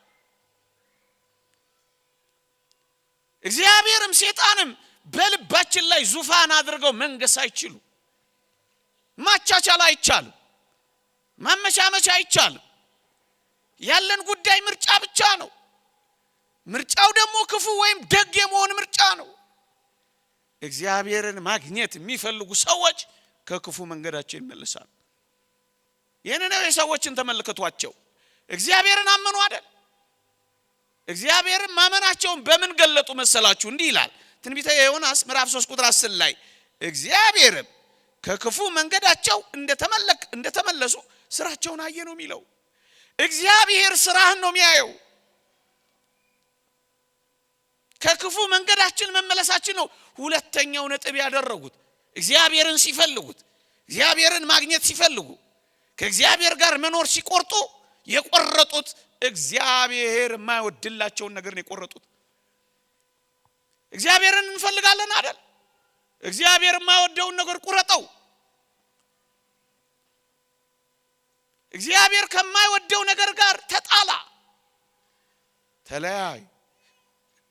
እግዚአብሔርም ሰይጣንም በልባችን ላይ ዙፋን አድርገው መንገስ አይችሉ ማቻቻል አይቻልም ማመቻመቻ አይቻልም ያለን ጉዳይ ምርጫ ብቻ ነው ምርጫው ደግሞ ክፉ ወይም ደግ የመሆን ምርጫ ነው እግዚአብሔርን ማግኘት የሚፈልጉ ሰዎች ከክፉ መንገዳቸው ይመለሳሉ የነነዌ ሰዎችን ተመልከቷቸው እግዚአብሔርን አመኑ አይደል እግዚአብሔርን ማመናቸውን በምን ገለጡ መሰላችሁ እንዲህ ይላል ትንቢተ ዮናስ ምዕራፍ 3 ቁጥር 10 ላይ እግዚአብሔርም ከክፉ መንገዳቸው እንደተመለሱ ስራቸውን አየ ነው የሚለው እግዚአብሔር ስራህን ነው የሚያየው ከክፉ መንገዳችን መመለሳችን ነው ሁለተኛው ነጥብ ያደረጉት እግዚአብሔርን ሲፈልጉት እግዚአብሔርን ማግኘት ሲፈልጉ ከእግዚአብሔር ጋር መኖር ሲቆርጡ የቆረጡት እግዚአብሔር የማይወድላቸውን ነገር ነው የቆረጡት እግዚአብሔርን እንፈልጋለን አይደል እግዚአብሔር የማይወደውን ነገር ቁረጠው እግዚአብሔር ከማይወደው ነገር ጋር ተጣላ ተለያይ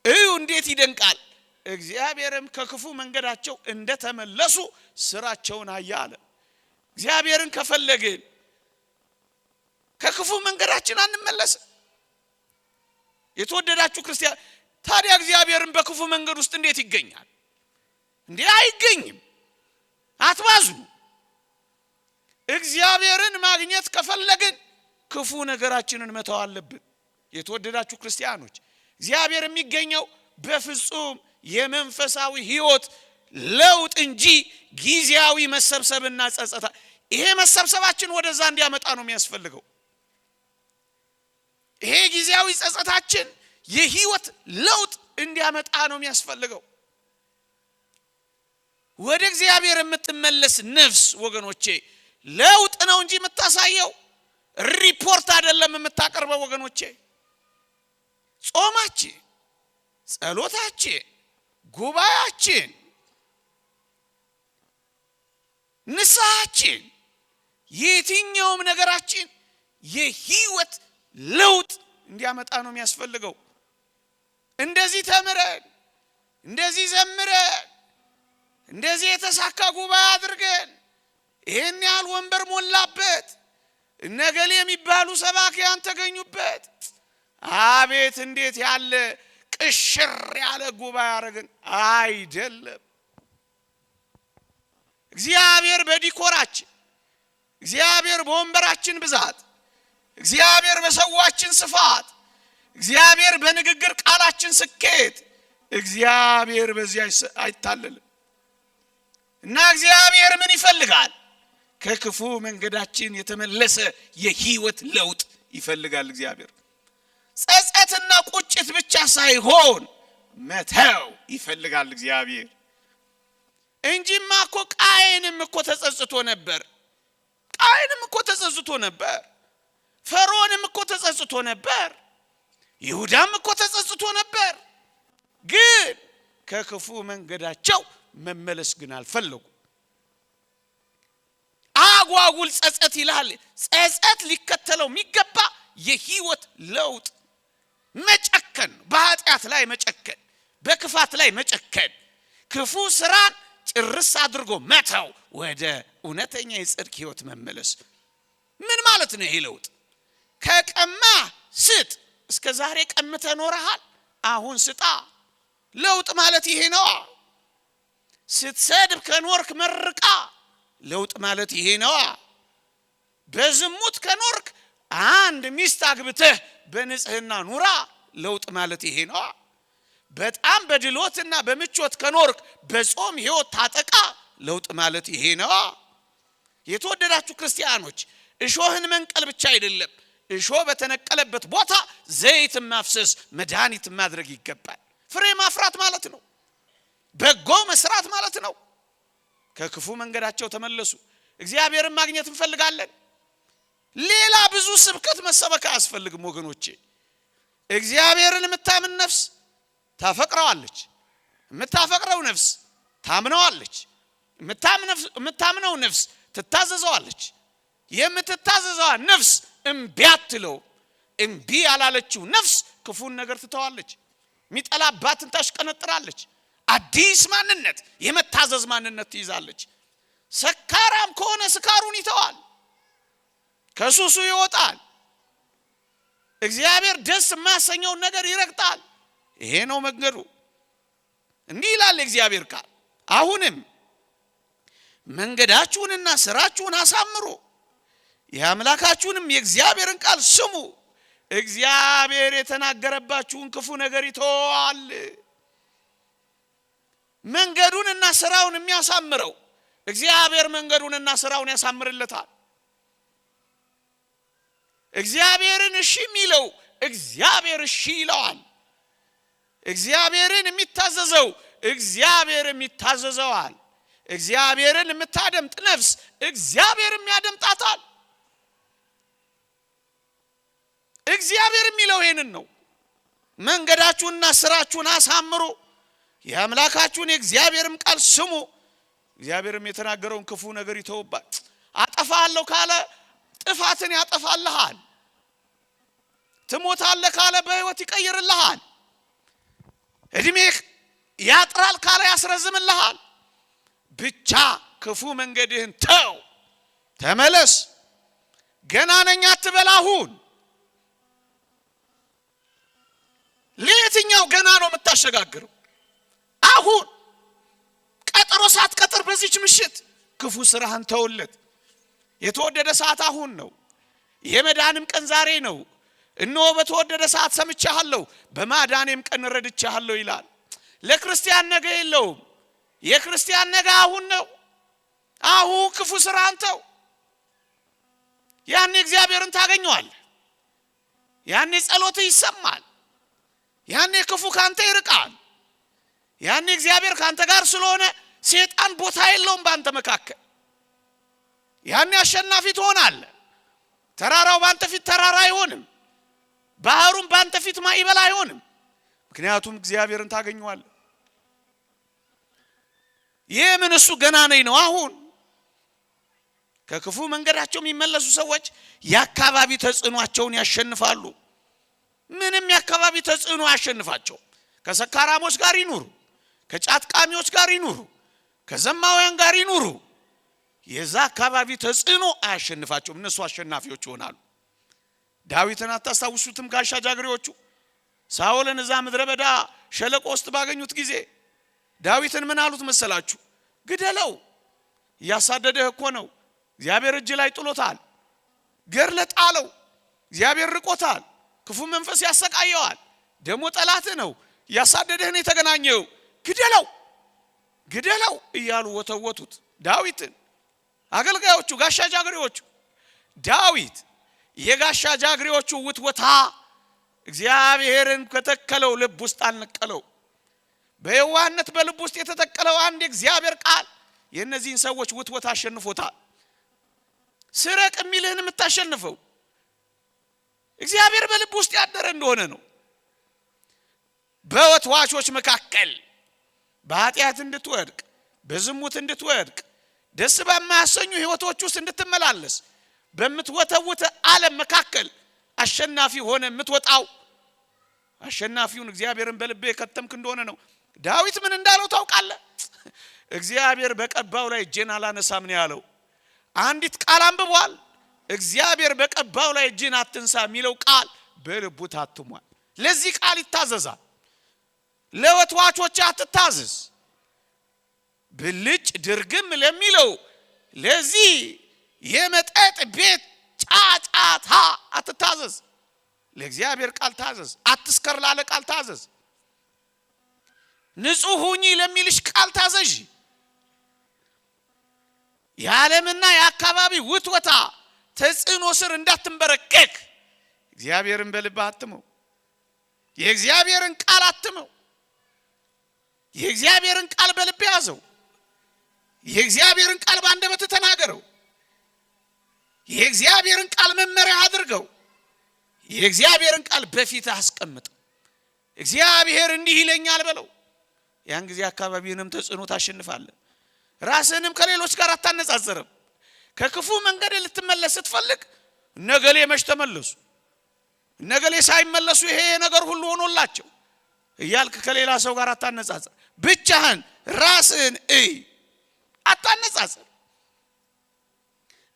እዩ እንዴት ይደንቃል እግዚአብሔርም ከክፉ መንገዳቸው እንደተመለሱ ስራቸውን አያለ እግዚአብሔርን ከፈለግን ከክፉ መንገዳችን አንመለስ የተወደዳችሁ ክርስቲያን ታዲያ እግዚአብሔርን በክፉ መንገድ ውስጥ እንዴት ይገኛል እንዴ አይገኝም አትባዙ እግዚአብሔርን ማግኘት ከፈለግን ክፉ ነገራችንን መተው አለብን የተወደዳችሁ ክርስቲያኖች እግዚአብሔር የሚገኘው በፍጹም የመንፈሳዊ ህይወት ለውጥ እንጂ ጊዜያዊ መሰብሰብና ጸጸታ ይሄ መሰብሰባችን ወደዛ እንዲያመጣ ነው የሚያስፈልገው ይሄ ጊዜያዊ ጸጸታችን የህይወት ለውጥ እንዲያመጣ ነው የሚያስፈልገው ወደ እግዚአብሔር የምትመለስ ነፍስ ወገኖቼ ለውጥ ነው እንጂ የምታሳየው ሪፖርት አይደለም የምታቀርበው ወገኖቼ ጾማችን ጸሎታችን ጉባኤያችን ንስሐችን የትኛውም ነገራችን የህይወት ለውጥ እንዲያመጣ ነው የሚያስፈልገው እንደዚህ ተምረን እንደዚህ ዘምረን እንደዚህ የተሳካ ጉባኤ አድርገን ይሄን ያህል ወንበር ሞላበት እነገሌ የሚባሉ ሰባኪያን ተገኙበት አቤት እንዴት ያለ ቅሽር ያለ ጉባኤ አረግን አይደለም እግዚአብሔር በዲኮራችን እግዚአብሔር በወንበራችን ብዛት እግዚአብሔር በሰዋችን ስፋት እግዚአብሔር በንግግር ቃላችን ስኬት እግዚአብሔር በዚያ አይታለልም እና እግዚአብሔር ምን ይፈልጋል ከክፉ መንገዳችን የተመለሰ የህይወት ለውጥ ይፈልጋል እግዚአብሔር ጸጸትና ቁጭት ብቻ ሳይሆን መተው ይፈልጋል እግዚአብሔር እንጂማ እኮ ቃየንም እኮ ተጸጽቶ ነበር ቃየንም እኮ ተጸጽቶ ነበር። ፈርዖንም እኮ ተጸጽቶ ነበር። ይሁዳም እኮ ተጸጽቶ ነበር። ግን ከክፉ መንገዳቸው መመለስ ግን አልፈለጉ። አጓጉል ጸጸት ይላል። ጸጸት ሊከተለው የሚገባ የህይወት ለውጥ መጨከን፣ በኃጢአት ላይ መጨከን፣ በክፋት ላይ መጨከን፣ ክፉ ስራን ጭርስ አድርጎ መተው፣ ወደ እውነተኛ የጽድቅ ህይወት መመለስ። ምን ማለት ነው ይሄ ለውጥ? ከቀማ ስጥ። እስከ ዛሬ ቀምተህ ኖረሃል፣ አሁን ስጣ። ለውጥ ማለት ይሄ ነው። ስትሰድብ ከኖርክ መርቃ። ለውጥ ማለት ይሄ ነው። በዝሙት ከኖርክ አንድ ሚስት አግብተህ በንጽህና ኑራ። ለውጥ ማለት ይሄ ነው። በጣም በድሎትና በምቾት ከኖርክ በጾም ህይወት ታጠቃ። ለውጥ ማለት ይሄ ነው። የተወደዳችሁ ክርስቲያኖች፣ እሾህን መንቀል ብቻ አይደለም፣ እሾህ በተነቀለበት ቦታ ዘይት ማፍሰስ፣ መድኃኒት ማድረግ ይገባል። ፍሬ ማፍራት ማለት ነው። በጎ መስራት ማለት ነው። ከክፉ መንገዳቸው ተመለሱ። እግዚአብሔርን ማግኘት እንፈልጋለን። ሌላ ብዙ ስብከት መሰበክ አያስፈልግም ወገኖቼ። እግዚአብሔርን የምታምን ነፍስ ታፈቅረዋለች። የምታፈቅረው ነፍስ ታምነዋለች። የምታምነው ነፍስ ትታዘዘዋለች። የምትታዘዘዋ ነፍስ እምቢ አትለው። እምቢ ያላለችው ነፍስ ክፉን ነገር ትተዋለች። የሚጠላባትን ታሽቀነጥራለች። አዲስ ማንነት፣ የመታዘዝ ማንነት ትይዛለች። ሰካራም ከሆነ ስካሩን ይተዋል፣ ከሱሱ ይወጣል። እግዚአብሔር ደስ የማያሰኘውን ነገር ይረግጣል። ይሄ ነው መንገዱ። እንዲህ ይላል እግዚአብሔር ቃል፣ አሁንም መንገዳችሁንና ስራችሁን አሳምሩ፣ የአምላካችሁንም የእግዚአብሔርን ቃል ስሙ። እግዚአብሔር የተናገረባችሁን ክፉ ነገር ይተዋል። መንገዱንና ስራውን የሚያሳምረው እግዚአብሔር መንገዱንና ስራውን ያሳምርለታል። እግዚአብሔርን እሺ የሚለው እግዚአብሔር እሺ ይለዋል። እግዚአብሔርን የሚታዘዘው እግዚአብሔር የሚታዘዘዋል። እግዚአብሔርን የምታደምጥ ነፍስ እግዚአብሔርም ያደምጣታል። እግዚአብሔር የሚለው ይሄንን ነው። መንገዳችሁንና ስራችሁን አሳምሩ፣ የአምላካችሁን የእግዚአብሔርም ቃል ስሙ። እግዚአብሔርም የተናገረውን ክፉ ነገር ይተውባል። አጠፋለሁ ካለ ጥፋትን ያጠፋልሃል። ትሞታለህ ካለ በህይወት ይቀይርልሃል። እድሜህ ያጥራል ካለ ያስረዝምልሃል። ብቻ ክፉ መንገድህን ተው፣ ተመለስ። ገና ነኝ አትበል። አሁን ለየትኛው ገና ነው የምታሸጋግረው? አሁን ቀጠሮ ሳትቀጥር በዚች ምሽት ክፉ ስራህን ተውለት። የተወደደ ሰዓት አሁን ነው። የመዳንም ቀን ዛሬ ነው። እነሆ በተወደደ ሰዓት ሰምቻለሁ፣ በማዳኔም ቀን ረድቻለሁ ይላል። ለክርስቲያን ነገ የለውም። የክርስቲያን ነገ አሁን ነው። አሁን ክፉ ስራህን ተው። ያኔ እግዚአብሔርን ታገኘዋለህ። ያኔ ጸሎትህ ይሰማል። ያኔ ክፉ ካንተ ይርቃል። ያኔ እግዚአብሔር ካንተ ጋር ስለሆነ ሰይጣን ቦታ የለውም ባንተ መካከል። ያኔ አሸናፊ ትሆናለህ። ተራራው ባንተ ፊት ተራራ አይሆንም። ባህሩም ባንተ ፊት ማዕበል አይሆንም። ምክንያቱም እግዚአብሔርን ታገኘዋለህ። የምን እሱ ገና ነኝ ነው። አሁን ከክፉ መንገዳቸው የሚመለሱ ሰዎች የአካባቢ ተጽዕኖአቸውን ያሸንፋሉ። ምንም የአካባቢ ተጽዕኖ ያሸንፋቸው። ከሰካራሞች ጋር ይኑሩ፣ ከጫትቃሚዎች ጋር ይኑሩ፣ ከዘማውያን ጋር ይኑሩ፣ የዛ አካባቢ ተጽዕኖ አያሸንፋቸውም። እነሱ አሸናፊዎች ይሆናሉ። ዳዊትን አታስታውሱትም? ጋሻ ጃግሬዎቹ ሳኦልን እዛ ምድረ በዳ ሸለቆ ውስጥ ባገኙት ጊዜ ዳዊትን ምን አሉት መሰላችሁ? ግደለው፣ ያሳደደህ እኮ ነው። እግዚአብሔር እጅ ላይ ጥሎታል። ገርለ ጣለው። እግዚአብሔር ርቆታል። ክፉ መንፈስ ያሰቃየዋል። ደሞ ጠላት ነው። ያሳደደህን የተገናኘው ግደለው፣ ግደለው እያሉ ወተወቱት ዳዊትን። አገልጋዮቹ ጋሻ ጃግሬዎቹ ዳዊት የጋሻ ጃግሬዎቹ ውትወታ እግዚአብሔርን ከተከለው ልብ ውስጥ አልነቀለው። በየዋህነት በልብ ውስጥ የተተከለው አንድ እግዚአብሔር ቃል የእነዚህን ሰዎች ውትወታ አሸንፎታል። ስረቅ የሚልህን የምታሸንፈው እግዚአብሔር በልብ ውስጥ ያደረ እንደሆነ ነው። በወትዋቾች መካከል በኃጢአት እንድትወድቅ በዝሙት እንድትወድቅ ደስ በማያሰኙ ህይወቶች ውስጥ እንድትመላለስ በምትወተውት ዓለም መካከል አሸናፊ ሆነ የምትወጣው አሸናፊውን እግዚአብሔርን በልብ የከተምክ እንደሆነ ነው። ዳዊት ምን እንዳለው ታውቃለህ? እግዚአብሔር በቀባው ላይ እጄን አላነሳም ነው ያለው። አንዲት ቃል አንብቧል። እግዚአብሔር በቀባው ላይ እጄን አትንሳ የሚለው ቃል በልቡ ታትሟል። ለዚህ ቃል ይታዘዛል። ለወትዋቾች አትታዘዝ። ብልጭ ድርግም ለሚለው ለዚህ የመጠጥ ቤት ጫጫታ አትታዘዝ። ለእግዚአብሔር ቃል ታዘዝ። አትስከር ላለ ቃል ታዘዝ። ንጹህ ሁኚ ለሚልሽ ቃል ታዘዥ። የዓለምና የአካባቢ ውትወታ ተጽዕኖ ስር እንዳትንበረከክ እግዚአብሔርን በልብ አትመው። የእግዚአብሔርን ቃል አትመው። የእግዚአብሔርን ቃል በልብ ያዘው። የእግዚአብሔርን ቃል በአንደበት ተናገረው። የእግዚአብሔርን ቃል መመሪያ አድርገው። የእግዚአብሔርን ቃል በፊት አስቀምጥ። እግዚአብሔር እንዲህ ይለኛል በለው። ያን ጊዜ አካባቢንም ተጽዕኖ ታሸንፋለህ። ራስንም ከሌሎች ጋር አታነጻጽርም። ከክፉ መንገድ ልትመለስ ስትፈልግ ነገሌ መች ተመለሱ፣ ነገሌ ሳይመለሱ ይሄ ነገር ሁሉ ሆኖላቸው እያልክ ከሌላ ሰው ጋር አታነጻጽር። ብቻህን ራስህን እይ፣ አታነጻጽር።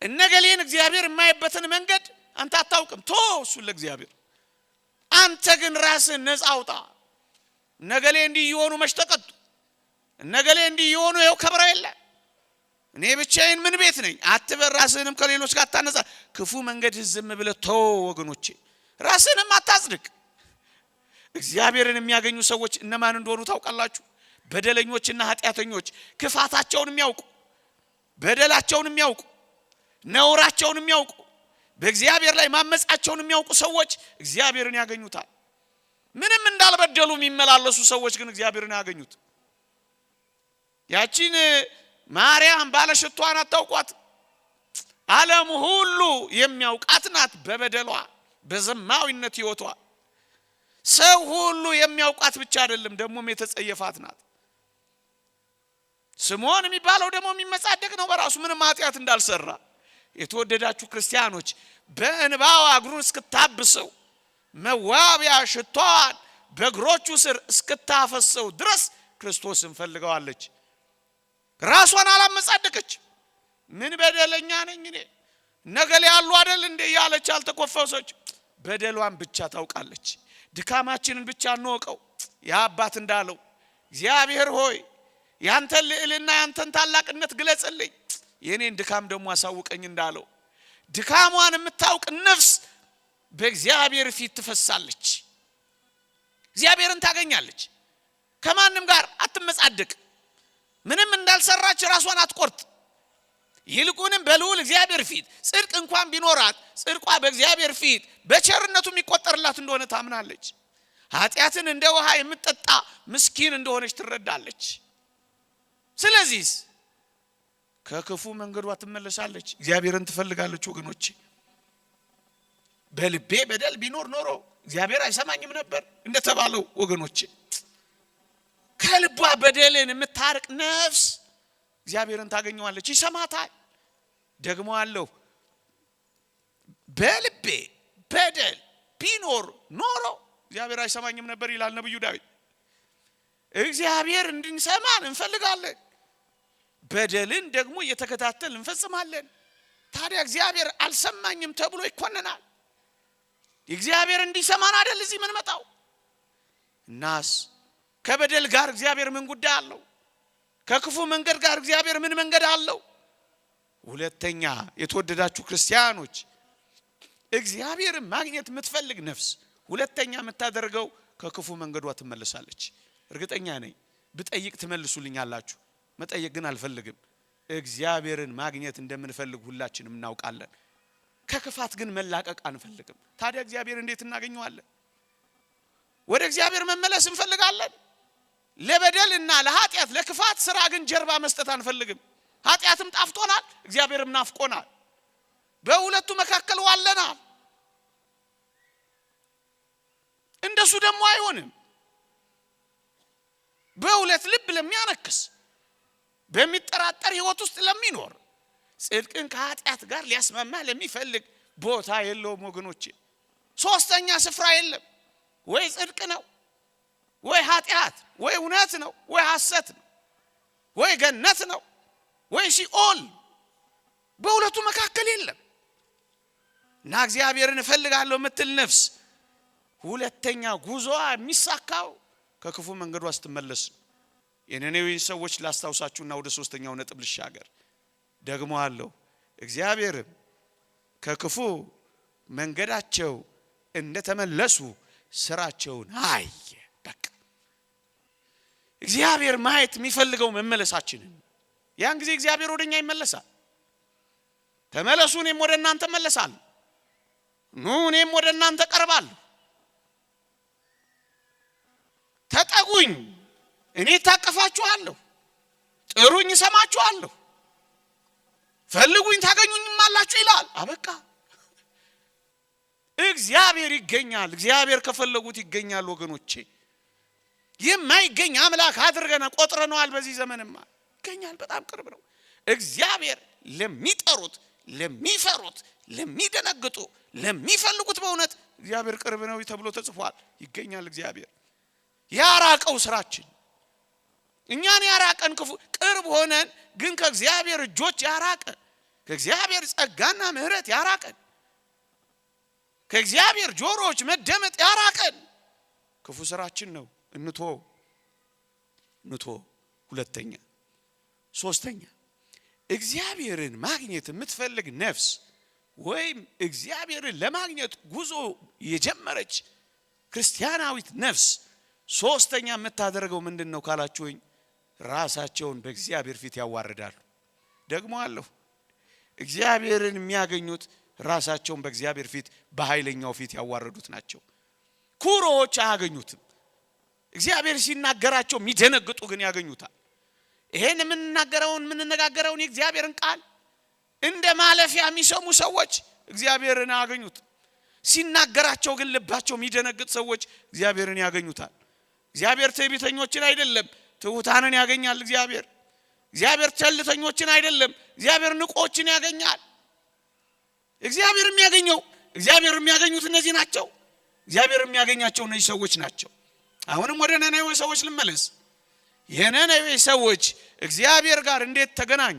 ነገሌን እግዚአብሔር የማይበትን መንገድ አንተ አታውቅም። እሱን ለእግዚአብሔር። አንተ ግን ራስህን ነፃ አውጣ። ነገሌ እንዲህ ይሆኑ መች ተቀጡ፣ ነገሌ እንዲህ ይሆኑ ይኸው ከብረው የለ፣ እኔ ብቻዬን ምን ቤት ነኝ አትበል። ራስህንም ከሌሎች ጋር አታነጻጽር። ክፉ መንገድ ዝም ብለህ ተው ወገኖቼ። ራስህንም አታጽድቅ። እግዚአብሔርን የሚያገኙ ሰዎች እነማን እንደሆኑ ታውቃላችሁ? በደለኞችና ኃጢአተኞች፣ ክፋታቸውን የሚያውቁ፣ በደላቸውን የሚያውቁ፣ ነውራቸውን የሚያውቁ፣ በእግዚአብሔር ላይ ማመጻቸውን የሚያውቁ ሰዎች እግዚአብሔርን ያገኙታል። ምንም እንዳልበደሉ የሚመላለሱ ሰዎች ግን እግዚአብሔርን ያገኙት። ያቺን ማርያም ባለሽቷን አታውቋት? ዓለም ሁሉ የሚያውቃት ናት በበደሏ በዘማዊነት ህይወቷ። ሰው ሁሉ የሚያውቃት ብቻ አይደለም ደግሞም የተጸየፋት ናት። ስምዖን የሚባለው ደግሞ የሚመጻደቅ ነው በራሱ ምንም ኃጢአት እንዳልሰራ። የተወደዳችሁ ክርስቲያኖች በእንባዋ እግሩን እስክታብሰው መዋቢያ ሽቷን በእግሮቹ ስር እስክታፈሰው ድረስ ክርስቶስን ፈልገዋለች። ራሷን አላመጻደቀች። ምን በደለኛ ነኝ እኔ ነገሌ ያሉ አይደል እንደ ያለች አልተቆፈሰች። በደሏን ብቻ ታውቃለች። ድካማችንን ብቻ እንወቀው። ያ አባት እንዳለው እግዚአብሔር ሆይ ያንተን ልዕልና ያንተን ታላቅነት ግለጽልኝ፣ የኔን ድካም ደግሞ አሳውቀኝ እንዳለው ድካሟን የምታውቅ ነፍስ በእግዚአብሔር ፊት ትፈሳለች። እግዚአብሔርን ታገኛለች። ከማንም ጋር አትመጻደቅ። ምንም እንዳልሰራች ራሷን አትቆርጥ። ይልቁንም በልዑል እግዚአብሔር ፊት ጽድቅ እንኳን ቢኖራት ጽድቋ በእግዚአብሔር ፊት በቸርነቱ የሚቆጠርላት እንደሆነ ታምናለች። ኃጢአትን እንደ ውሃ የምትጠጣ ምስኪን እንደሆነች ትረዳለች። ስለዚህ ከክፉ መንገዷ ትመለሳለች፣ እግዚአብሔርን ትፈልጋለች። ወገኖቼ በልቤ በደል ቢኖር ኖሮ እግዚአብሔር አይሰማኝም ነበር እንደተባለው ወገኖቼ ከልቧ በደልን የምታርቅ ነፍስ እግዚአብሔርን ታገኘዋለች፣ ይሰማታል። ደግሞ አለው በልቤ በደል ቢኖር ኖሮ እግዚአብሔር አይሰማኝም ነበር ይላል ነብዩ ዳዊት። እግዚአብሔር እንድንሰማን እንፈልጋለን፣ በደልን ደግሞ እየተከታተል እንፈጽማለን። ታዲያ እግዚአብሔር አልሰማኝም ተብሎ ይኮነናል? እግዚአብሔር እንዲሰማን አይደል እዚህ ምን መጣው? እናስ ከበደል ጋር እግዚአብሔር ምን ጉዳይ አለው? ከክፉ መንገድ ጋር እግዚአብሔር ምን መንገድ አለው? ሁለተኛ የተወደዳችሁ ክርስቲያኖች እግዚአብሔርን ማግኘት የምትፈልግ ነፍስ ሁለተኛ የምታደርገው ከክፉ መንገዷ ትመለሳለች። እርግጠኛ ነኝ ብጠይቅ ትመልሱልኛላችሁ። መጠየቅ ግን አልፈልግም። እግዚአብሔርን ማግኘት እንደምንፈልግ ሁላችንም እናውቃለን። ከክፋት ግን መላቀቅ አንፈልግም። ታዲያ እግዚአብሔር እንዴት እናገኘዋለን? ወደ እግዚአብሔር መመለስ እንፈልጋለን። ለበደልና ለኃጢአት ለክፋት ስራ ግን ጀርባ መስጠት አንፈልግም። ኃጢአትም ጣፍጦናል፣ እግዚአብሔርም ናፍቆናል። በሁለቱ መካከል ዋለናል። እንደሱ ደግሞ አይሆንም። በሁለት ልብ ለሚያነክስ በሚጠራጠር ህይወት ውስጥ ለሚኖር ጽድቅን ከኃጢአት ጋር ሊያስማማ ለሚፈልግ ቦታ የለውም ወገኖቼ። ሶስተኛ ስፍራ የለም። ወይ ጽድቅ ነው፣ ወይ ኃጢአት፣ ወይ እውነት ነው፣ ወይ ሐሰት ነው፣ ወይ ገነት ነው፣ ወይ ሲኦል። በሁለቱ መካከል የለም። እና እግዚአብሔርን እፈልጋለሁ የምትል ነፍስ ሁለተኛ ጉዞዋ የሚሳካው ከክፉ መንገዷ ስትመለስ። የነነዌን ሰዎች ላስታውሳችሁና ወደ ሶስተኛው ነጥብ ልሻገር። ደግሞ አለው እግዚአብሔርም ከክፉ መንገዳቸው እንደተመለሱ ስራቸውን አየ። በቃ እግዚአብሔር ማየት የሚፈልገው መመለሳችንን። ያን ጊዜ እግዚአብሔር ወደኛ ይመለሳል። ተመለሱ እኔም ወደ እናንተ እመለሳለሁ፣ ኑ እኔም ወደ እናንተ እቀርባለሁ፣ ተጠጉኝ እኔ ታቀፋችኋለሁ፣ ጥሩኝ እሰማችኋለሁ፣ ፈልጉኝ ታገኙኝም አላችሁ ይላል። አበቃ። እግዚአብሔር ይገኛል። እግዚአብሔር ከፈለጉት ይገኛል ወገኖቼ። የማይገኝ አምላክ አድርገን ቆጥረነዋል። በዚህ ዘመንማ ይገኛል። በጣም ቅርብ ነው። እግዚአብሔር ለሚጠሩት፣ ለሚፈሩት፣ ለሚደነግጡ፣ ለሚፈልጉት በእውነት እግዚአብሔር ቅርብ ነው ተብሎ ተጽፏል። ይገኛል እግዚአብሔር። ያራቀው ስራችን እኛን ያራቀን ክፉ ቅርብ ሆነን ግን ከእግዚአብሔር እጆች ያራቀን፣ ከእግዚአብሔር ጸጋና ምሕረት ያራቀን፣ ከእግዚአብሔር ጆሮዎች መደመጥ ያራቀን ክፉ ስራችን ነው። እንቶ ሁለተኛ ሶስተኛ እግዚአብሔርን ማግኘት የምትፈልግ ነፍስ ወይም እግዚአብሔርን ለማግኘት ጉዞ የጀመረች ክርስቲያናዊት ነፍስ ሶስተኛ የምታደርገው ምንድነው ካላችሁኝ፣ ራሳቸውን በእግዚአብሔር ፊት ያዋርዳሉ። ደግሞ አለው እግዚአብሔርን የሚያገኙት ራሳቸውን በእግዚአብሔር ፊት በኃይለኛው ፊት ያዋረዱት ናቸው። ኩሮዎች አያገኙትም። እግዚአብሔር ሲናገራቸው የሚደነግጡ ግን ያገኙታል። ይሄን የምንነጋገረውን የእግዚአብሔርን ቃል እንደ ማለፊያ የሚሰሙ ሰዎች እግዚአብሔርን አያገኙትም። ሲናገራቸው ግን ልባቸው የሚደነግጥ ሰዎች እግዚአብሔርን ያገኙታል። እግዚአብሔር ትዕቢተኞችን አይደለም ትሑታንን ያገኛል። እግዚአብሔር ቸልተኞችን አይደለም፣ እግዚአብሔር ንቆችን ያገኛል። እግዚአብሔር የሚያገኙት እነዚህ ናቸው። እግዚአብሔር የሚያገኛቸው እነዚህ ሰዎች ናቸው። አሁንም ወደ ነነዌ ሰዎች ልመለስ። የነነዌ ሰዎች እግዚአብሔር ጋር እንዴት ተገናኙ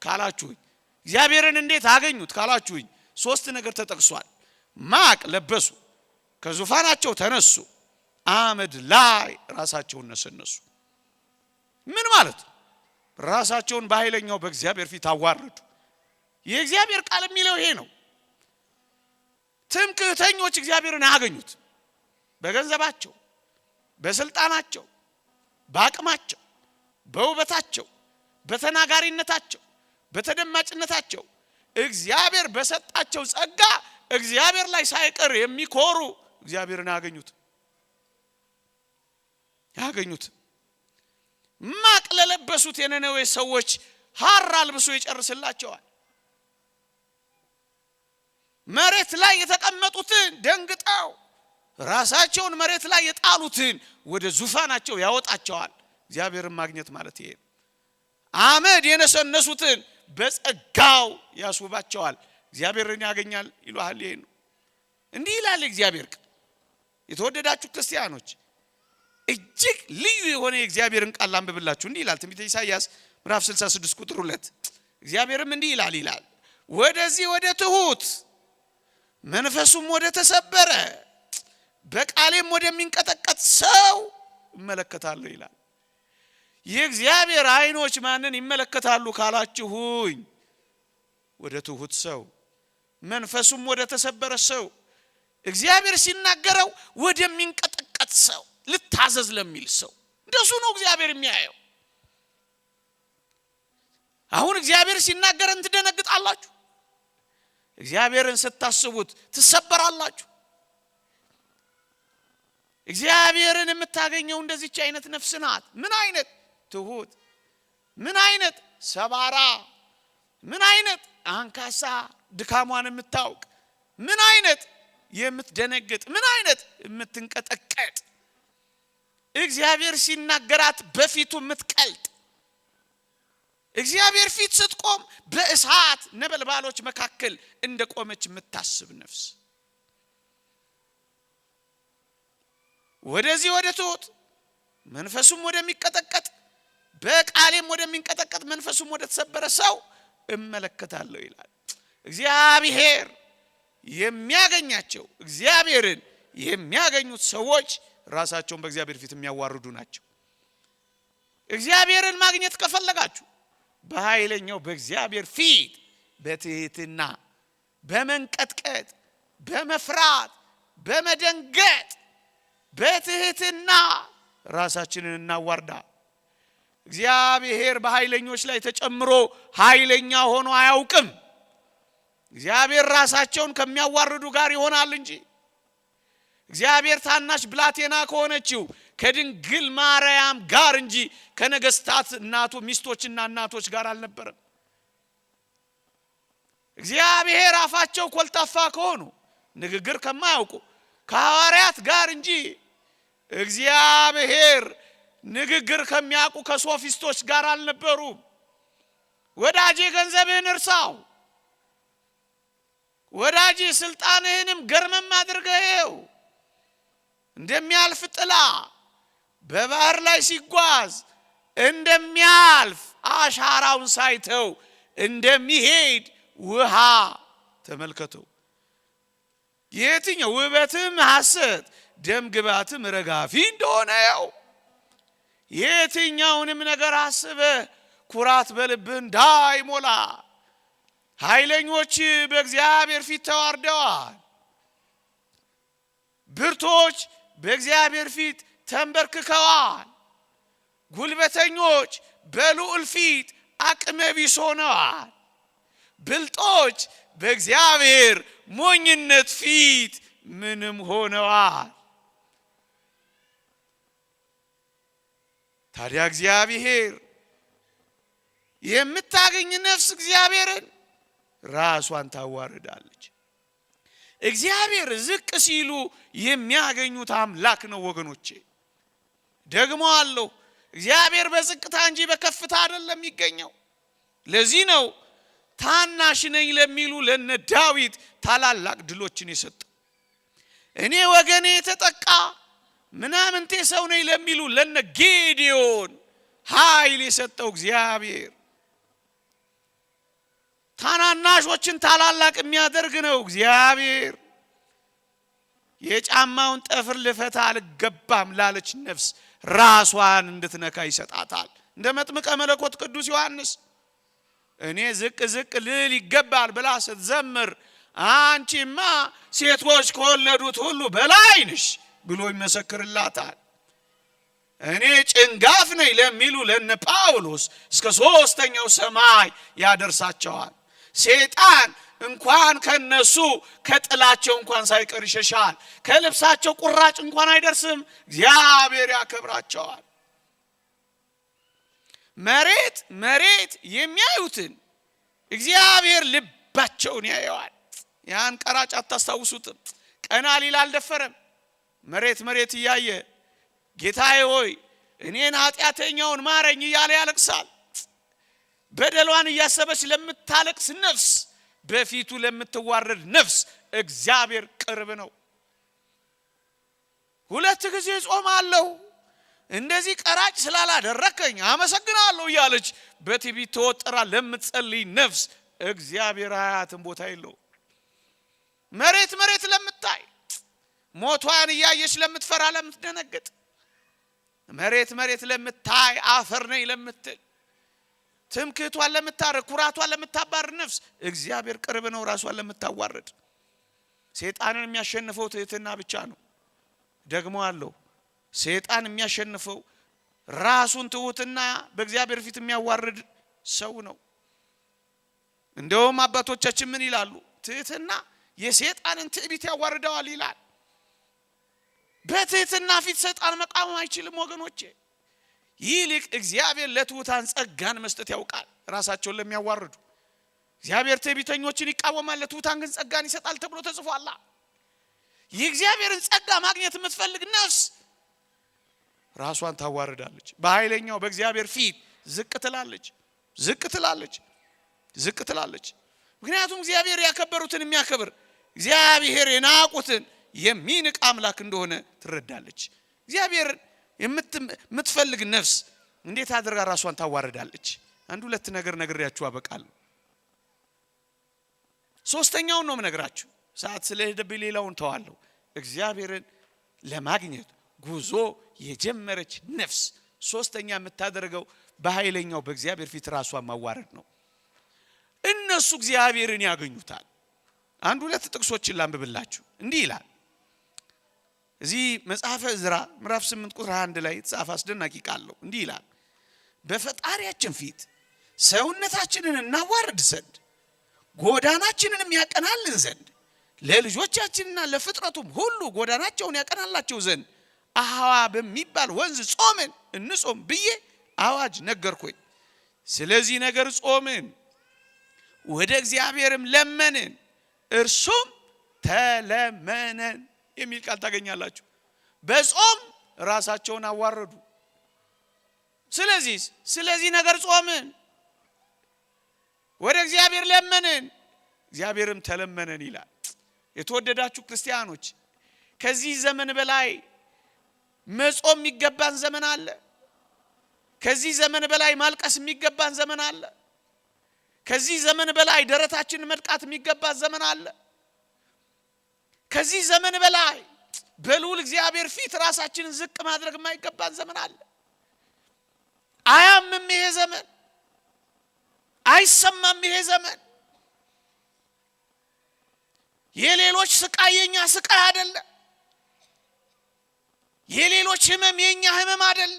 ካላችሁኝ፣ እግዚአብሔርን እንዴት አገኙት ካላችሁኝ፣ ሶስት ነገር ተጠቅሷል። ማቅ ለበሱ፣ ከዙፋናቸው ተነሱ፣ አመድ ላይ ራሳቸውን ነሰነሱ። ምን ማለት ነው? ራሳቸውን በኃይለኛው በእግዚአብሔር ፊት አዋረዱ። የእግዚአብሔር ቃል የሚለው ይሄ ነው። ትምክህተኞች እግዚአብሔርን አያገኙት። በገንዘባቸው፣ በስልጣናቸው፣ በአቅማቸው፣ በውበታቸው፣ በተናጋሪነታቸው፣ በተደማጭነታቸው እግዚአብሔር በሰጣቸው ጸጋ እግዚአብሔር ላይ ሳይቀር የሚኮሩ እግዚአብሔርን ያገኙት። ማቅ ለለበሱት የነነዌ ሰዎች ሐር አልብሶ ይጨርስላቸዋል። መሬት ላይ የተቀመጡትን ደንግጠው ራሳቸውን መሬት ላይ የጣሉትን ወደ ዙፋናቸው ያወጣቸዋል። እግዚአብሔርን ማግኘት ማለት ይሄ ነው። አመድ የነሰነሱትን በጸጋው ያስውባቸዋል። እግዚአብሔርን ያገኛል ይሏል። ይሄ ነው። እንዲህ ይላል እግዚአብሔር ቃል። የተወደዳችሁ ክርስቲያኖች እጅግ ልዩ የሆነ የእግዚአብሔርን ቃል አንብብላችሁ። እንዲህ ይላል ትንቢተ ኢሳይያስ ምዕራፍ 66 ቁጥር 2 እግዚአብሔርም እንዲህ ይላል ወደዚህ ወደ ትሁት መንፈሱም ወደ ተሰበረ በቃሌም ወደሚንቀጠቀጥ ሰው እመለከታለሁ ይላል። የእግዚአብሔር አይኖች ማንን ይመለከታሉ ካላችሁኝ፣ ወደ ትሁት ሰው መንፈሱም ወደ ተሰበረ ሰው። እግዚአብሔር ሲናገረው ወደሚንቀጠቀጥ ሰው፣ ልታዘዝ ለሚል ሰው እንደሱ ነው እግዚአብሔር የሚያየው። አሁን እግዚአብሔር ሲናገረን ትደነግጣላችሁ። እግዚአብሔርን ስታስቡት ትሰበራላችሁ። እግዚአብሔርን የምታገኘው እንደዚህች አይነት ነፍስ ናት። ምን አይነት ትሁት፣ ምን አይነት ሰባራ፣ ምን አይነት አንካሳ ድካሟን የምታውቅ ምን አይነት የምትደነግጥ ምን አይነት የምትንቀጠቀጥ እግዚአብሔር ሲናገራት በፊቱ የምትቀልጥ እግዚአብሔር ፊት ስትቆም በእሳት ነበልባሎች መካከል እንደቆመች የምታስብ ነፍስ ወደዚህ ወደ ትሁት መንፈሱም ወደሚቀጠቀጥ በቃሌም ወደሚንቀጠቀጥ መንፈሱም ወደ ተሰበረ ሰው እመለከታለሁ ይላል። እግዚአብሔር የሚያገኛቸው እግዚአብሔርን የሚያገኙት ሰዎች ራሳቸውን በእግዚአብሔር ፊት የሚያዋርዱ ናቸው። እግዚአብሔርን ማግኘት ከፈለጋችሁ በኃይለኛው በእግዚአብሔር ፊት በትህትና በመንቀጥቀጥ በመፍራት በመደንገጥ በትህትና ራሳችንን እናዋርዳ። እግዚአብሔር በኃይለኞች ላይ ተጨምሮ ኃይለኛ ሆኖ አያውቅም። እግዚአብሔር ራሳቸውን ከሚያዋርዱ ጋር ይሆናል እንጂ እግዚአብሔር ታናሽ ብላቴና ከሆነችው ከድንግል ማርያም ጋር እንጂ ከነገስታት እናቱ ሚስቶችና እናቶች ጋር አልነበረም። እግዚአብሔር አፋቸው ኮልታፋ ከሆኑ ንግግር ከማያውቁ ከሐዋርያት ጋር እንጂ እግዚአብሔር ንግግር ከሚያውቁ ከሶፊስቶች ጋር አልነበሩም። ወዳጄ ገንዘብህን እርሳው፣ ወዳጄ ስልጣንህንም ገርመም አድርገው። እንደሚያልፍ ጥላ በባህር ላይ ሲጓዝ እንደሚያልፍ አሻራውን ሳይተው እንደሚሄድ ውሃ ተመልከተው። የትኛው ውበትም ሐሰት ደም ግባትም ረጋፊ እንደሆነ ያው የትኛውንም ነገር አስበ ኩራት በልብህ እንዳይሞላ ኃይለኞች በእግዚአብሔር ፊት ተዋርደዋል። ብርቶች በእግዚአብሔር ፊት ተንበርክከዋል። ጉልበተኞች በልዑል ፊት አቅመ ቢስ ሆነዋል። ብልጦች በእግዚአብሔር ሞኝነት ፊት ምንም ሆነዋል። ታዲያ እግዚአብሔር የምታገኝ ነፍስ እግዚአብሔርን ራሷን ታዋርዳለች። እግዚአብሔር ዝቅ ሲሉ የሚያገኙት አምላክ ነው ወገኖቼ። ደግሞ አለው እግዚአብሔር በዝቅታ እንጂ በከፍታ አይደለም የሚገኘው። ለዚህ ነው ታናሽ ነኝ ለሚሉ ለነ ዳዊት ታላላቅ ድሎችን የሰጠው። እኔ ወገኔ የተጠቃ ምናምንቴ ሰው ነኝ ለሚሉ ለነ ጌዲዮን ኃይል የሰጠው እግዚአብሔር። ታናናሾችን ታላላቅ የሚያደርግ ነው እግዚአብሔር። የጫማውን ጠፍር ልፈታ አልገባም ላለች ነፍስ ራሷን እንድትነካ ይሰጣታል። እንደ መጥምቀ መለኮት ቅዱስ ዮሐንስ እኔ ዝቅ ዝቅ ልል ይገባል ብላ ስትዘምር አንቺማ ሴቶች ከወለዱት ሁሉ በላይ ነሽ ብሎ ይመሰክርላታል። እኔ ጭንጋፍ ነኝ ለሚሉ ለነ ጳውሎስ እስከ ሶስተኛው ሰማይ ያደርሳቸዋል። ሰይጣን እንኳን ከነሱ ከጥላቸው እንኳን ሳይቀር ይሸሻል። ከልብሳቸው ቁራጭ እንኳን አይደርስም። እግዚአብሔር ያከብራቸዋል። መሬት የሚያዩትን እግዚአብሔር ልባቸውን ያየዋል። ያን ቀራጭ አታስታውሱትም? ቀና ሊል አልደፈረም። መሬት እያየ ጌታዬ ሆይ እኔን ኃጢአተኛውን ማረኝ እያለ ያለቅሳል። በደሏን እያሰበች ለምታለቅስ ነፍስ፣ በፊቱ ለምትዋረድ ነፍስ እግዚአብሔር ቅርብ ነው። 2 ጊዜ ጾማለሁ እንደዚህ ቀራጭ ስላላደረከኝ አመሰግናለሁ እያለች በትዕቢት ተወጥራ ለምትጸልይ ነፍስ እግዚአብሔር አያትን ቦታ የለው። መሬት ለምታይ ሞቷን እያየች ለምትፈራ ለምትደነግጥ መሬት ለምታይ አፈር ነኝ ለምትል ትምክህቷን ለምታረክ ኩራቷን ለምታባር ነፍስ እግዚአብሔር ቅርብ ነው። ራሷን ለምታዋርድ ሰይጣንን የሚያሸንፈው ትህትና ብቻ ነው። ደግሞ አለው ሰይጣን የሚያሸንፈው ራሱን ትሁትና በእግዚአብሔር ፊት የሚያዋርድ ሰው ነው። እንደውም አባቶቻችን ምን ይላሉ? ትህትና የሰይጣንን ትዕቢት ያዋርደዋል ይላል። በትህትና ፊት ሰይጣን መቃወም አይችልም ወገኖቼ። ይልቅ እግዚአብሔር ለትሁታን ጸጋን መስጠት ያውቃል። ራሳቸውን ለሚያዋርዱ እግዚአብሔር ትዕቢተኞችን ይቃወማል ለትሑታን ግን ጸጋን ይሰጣል ተብሎ ተጽፏል። የእግዚአብሔርን ጸጋ ማግኘት የምትፈልግ ነፍስ ራሷን ታዋርዳለች። በኃይለኛው በእግዚአብሔር ፊት ዝቅ ትላለች። ምክንያቱም እግዚአብሔር ያከበሩትን የሚያከብር እግዚአብሔር የናቁትን የሚንቅ አምላክ እንደሆነ ትረዳለች። እግዚአብሔር የምትፈልግ ነፍስ እንዴት አድርጋ ራሷን ታዋርዳለች? አንድ ሁለት ነገር ነግሬያችሁ አበቃለሁ። ሶስተኛውን ነው የምነግራችሁ። ሰዓት ስለሄደብኝ ሌላውን ተዋለሁ። እግዚአብሔርን ለማግኘት ጉዞ የጀመረች ነፍስ ሶስተኛ የምታደርገው በኃይለኛው በእግዚአብሔር ፊት ራሷን ማዋረድ ነው። እነሱ እግዚአብሔርን ያገኙታል። አንድ ሁለት ጥቅሶችን ላንብብላችሁ። እንዲህ ይላል እዚህ መጽሐፈ ዕዝራ ምዕራፍ 8 ቁጥር 21 ላይ የተጻፈ አስደናቂ ቃል ነው። እንዲህ ይላል በፈጣሪያችን ፊት ሰውነታችንን እናዋርድ ዘንድ ጎዳናችንንም ያቀናልን ዘንድ ለልጆቻችንና ለፍጥረቱም ሁሉ ጎዳናቸውን ያቀናላቸው ዘንድ አሐዋ በሚባል ወንዝ ጾምን እንጾም ብዬ አዋጅ ነገርኩኝ። ስለዚህ ነገር ጾምን፣ ወደ እግዚአብሔርም ለመንን፣ እርሱም ተለመነን የሚል ቃል ታገኛላችሁ። በጾም ራሳቸውን አዋረዱ። ስለዚህ ነገር ጾምን፣ ወደ እግዚአብሔር ለመንን፣ እግዚአብሔርም ተለመነን ይላል። የተወደዳችሁ ክርስቲያኖች ከዚህ ዘመን በላይ መጾም የሚገባን ዘመን አለ። ከዚህ ዘመን በላይ ማልቀስ የሚገባን ዘመን አለ። ከዚህ ዘመን በላይ ደረታችንን መድቃት የሚገባን ዘመን አለ። ከዚህ ዘመን በላይ በልዑል እግዚአብሔር ፊት ራሳችንን ዝቅ ማድረግ የማይገባን ዘመን አለ። አያምም ይሄ ዘመን፣ አይሰማም ይሄ ዘመን። የሌሎች ስቃይ የኛ ስቃይ አይደለ። የሌሎች ህመም የኛ ህመም አይደለ።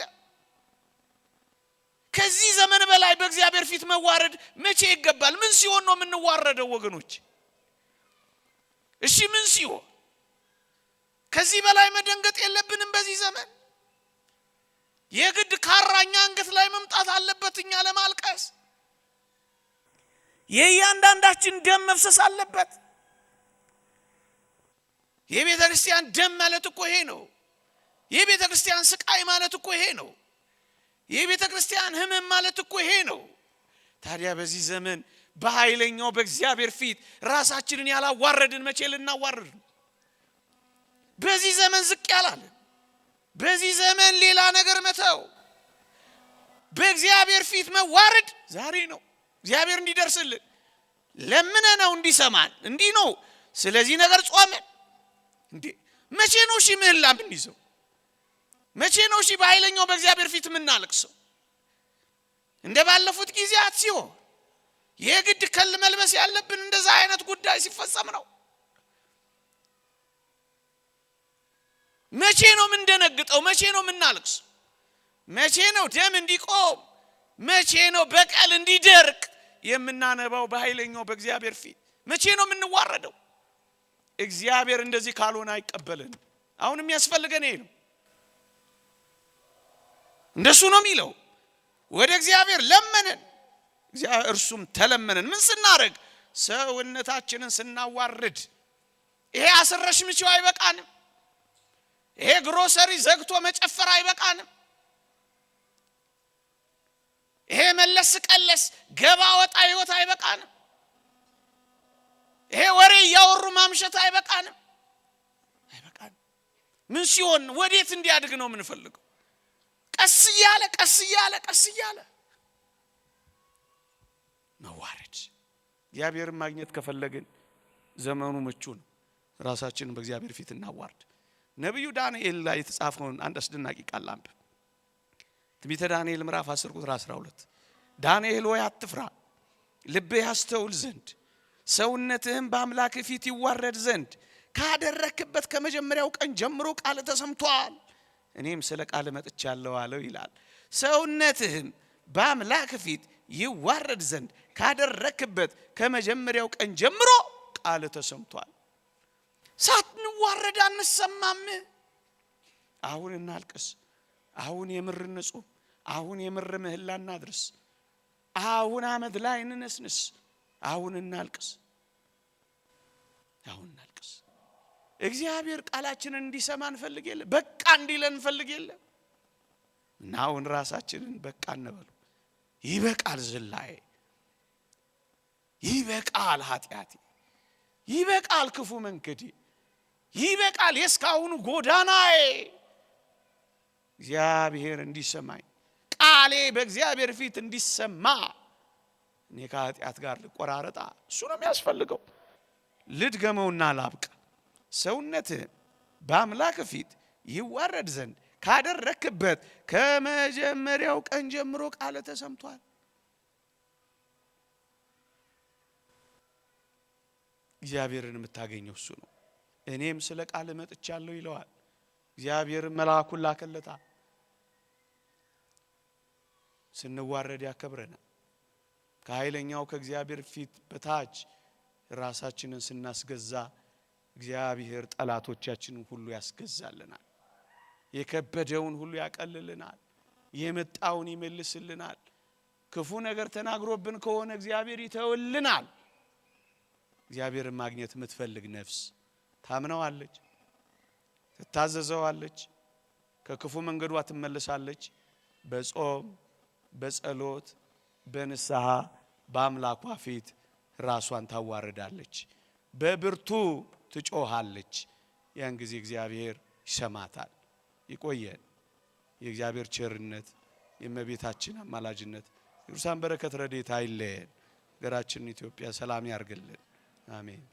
ከዚህ ዘመን በላይ በእግዚአብሔር ፊት መዋረድ መቼ ይገባል? ምን ሲሆን ነው የምንዋረደው ወገኖች? እሺ ምን ሲሆን? ከዚህ በላይ መደንገጥ የለብንም። በዚህ ዘመን የግድ ካራኛ አንገት ላይ መምጣት አለበት እኛ ለማልቀስ። የእያንዳንዳችን ደም መፍሰስ አለበት። የቤተ ክርስቲያን ደም ማለት እኮ ይሄ ነው። የቤተ ክርስቲያን ስቃይ ማለት እኮ ይሄ ነው። የቤተ ክርስቲያን ህመም ማለት እኮ ይሄ ነው። ታዲያ በዚህ ዘመን በኃይለኛው በእግዚአብሔር ፊት ራሳችንን ያላዋረድን መቼ ልናዋረድ ነው? በዚህ ዘመን ዝቅ ያላለ፣ በዚህ ዘመን ሌላ ነገር መተው፣ በእግዚአብሔር ፊት መዋረድ ዛሬ ነው። እግዚአብሔር እንዲደርስልን ለምነነው እንዲሰማን እንዲህ ነው። ስለዚህ ነገር ጾመን እንዴ መቼ ነው እሺ ምህላ የምንይዘው? መቼ ነው እሺ በኃይለኛው በእግዚአብሔር ፊት የምናለቅሰው? እንደ ባለፉት ጊዜያት ሲሆን የግድ ከል መልበስ ያለብን እንደዛ አይነት ጉዳይ ሲፈጸም ነው። መቼ ነው የምንደነግጠው? መቼ ነው የምናለቅሰው? መቼ ነው ደም እንዲቆም? መቼ ነው በቀል እንዲደርቅ የምናነባው በኃይለኛው በእግዚአብሔር ፊት? መቼ ነው የምንዋረደው? እግዚአብሔር እንደዚህ ካልሆነ አይቀበልን። አሁን የሚያስፈልገን ይሄ ነው። እንደሱ ነው የሚለው። ወደ እግዚአብሔር ለመንን፣ እርሱም ተለመነን። ምን ስናረግ? ሰውነታችንን ስናዋርድ። ይሄ አስረሽ ምቺው አይበቃንም። ይሄ ግሮሰሪ ዘግቶ መጨፈር አይበቃንም። ይሄ መለስ ቀለስ ገባ ወጣ ህይወት አይበቃንም። ይሄ ወሬ ያወሩ ማምሸት አይበቃንም። ምን ሲሆን ወዴት እንዲያድግ ነው የምንፈልገው? ቀስ እያለ መዋረድ። እግዚአብሔርን ማግኘት ከፈለግን ዘመኑ ምቹ ነው። ራሳችንን በእግዚአብሔር ፊት እናዋርድ። ነብዩ ዳንኤል ላይ የተጻፈውን አንድ አስደናቂ ቃል አንብብ። ትንቢተ ዳንኤል ምዕራፍ 10 ቁጥር 12 ዳንኤል ሆይ አትፍራ፣ ልብህ ያስተውል ዘንድ ሰውነትህም በአምላክ ፊት ይዋረድ ዘንድ ካደረክበት ከመጀመሪያው ቀን ጀምሮ ቃል ተሰምቷል፣ እኔም ስለ ቃል መጥቻለሁ አለው ይላል። ሰውነትህም በአምላክ ፊት ይዋረድ ዘንድ ካደረክበት ከመጀመሪያው ቀን ጀምሮ ቃል ተሰምቷል። ሳትንዋረድ አንሰማም። አሁን እናልቅስ፣ አሁን የምር እንጹም፣ አሁን የምር ምህላ እናድርስ፣ አሁን አመድ ላይ እንነስንስ፣ አሁን እናልቅስ። እግዚአብሔር ቃላችንን እንዲሰማ እንፈልግ የለ በቃ እንዲለን እንፈልግ የለ እና አሁን ራሳችንን በቃ እንበሉ። ይበቃል ዝላይ፣ ይበቃል ኃጢአቴ፣ ይበቃል ክፉ መንገዴ፣ ይበቃል የስካሁኑ ጎዳናዬ። እግዚአብሔር እንዲሰማኝ ቃሌ በእግዚአብሔር ፊት እንዲሰማ እኔ ከኃጢአት ጋር ልቆራረጣ እሱ ነው የሚያስፈልገው። ልድገመውና ላብቃ። ሰውነትህን በአምላክ ፊት ይዋረድ ዘንድ ካደረክበት ከመጀመሪያው ቀን ጀምሮ ቃል ተሰምቷል። እግዚአብሔርን የምታገኘው እሱ ነው። እኔም ስለ ቃል መጥቻለሁ ይለዋል። እግዚአብሔር መልአኩን ላከለታ። ስንዋረድ ያከብረናል። ከኃይለኛው ከእግዚአብሔር ፊት በታች ራሳችንን ስናስገዛ እግዚአብሔር ጠላቶቻችንን ሁሉ ያስገዛልናል። የከበደውን ሁሉ ያቀልልናል። የመጣውን ይመልስልናል። ክፉ ነገር ተናግሮብን ከሆነ እግዚአብሔር ይተውልናል። እግዚአብሔርን ማግኘት የምትፈልግ ነፍስ ታምነዋለች፣ ትታዘዘዋለች፣ ከክፉ መንገዷ ትመለሳለች። በጾም በጸሎት በንስሐ በአምላኳ ፊት ራሷን ታዋርዳለች፣ በብርቱ ትጮሃለች። ያን ጊዜ እግዚአብሔር ይሰማታል። ይቆየን። የእግዚአብሔር ቸርነት የእመቤታችን አማላጅነት የቅዱሳን በረከት ረድኤት አይለየን። ሀገራችንን ኢትዮጵያ ሰላም ያርግልን። አሜን።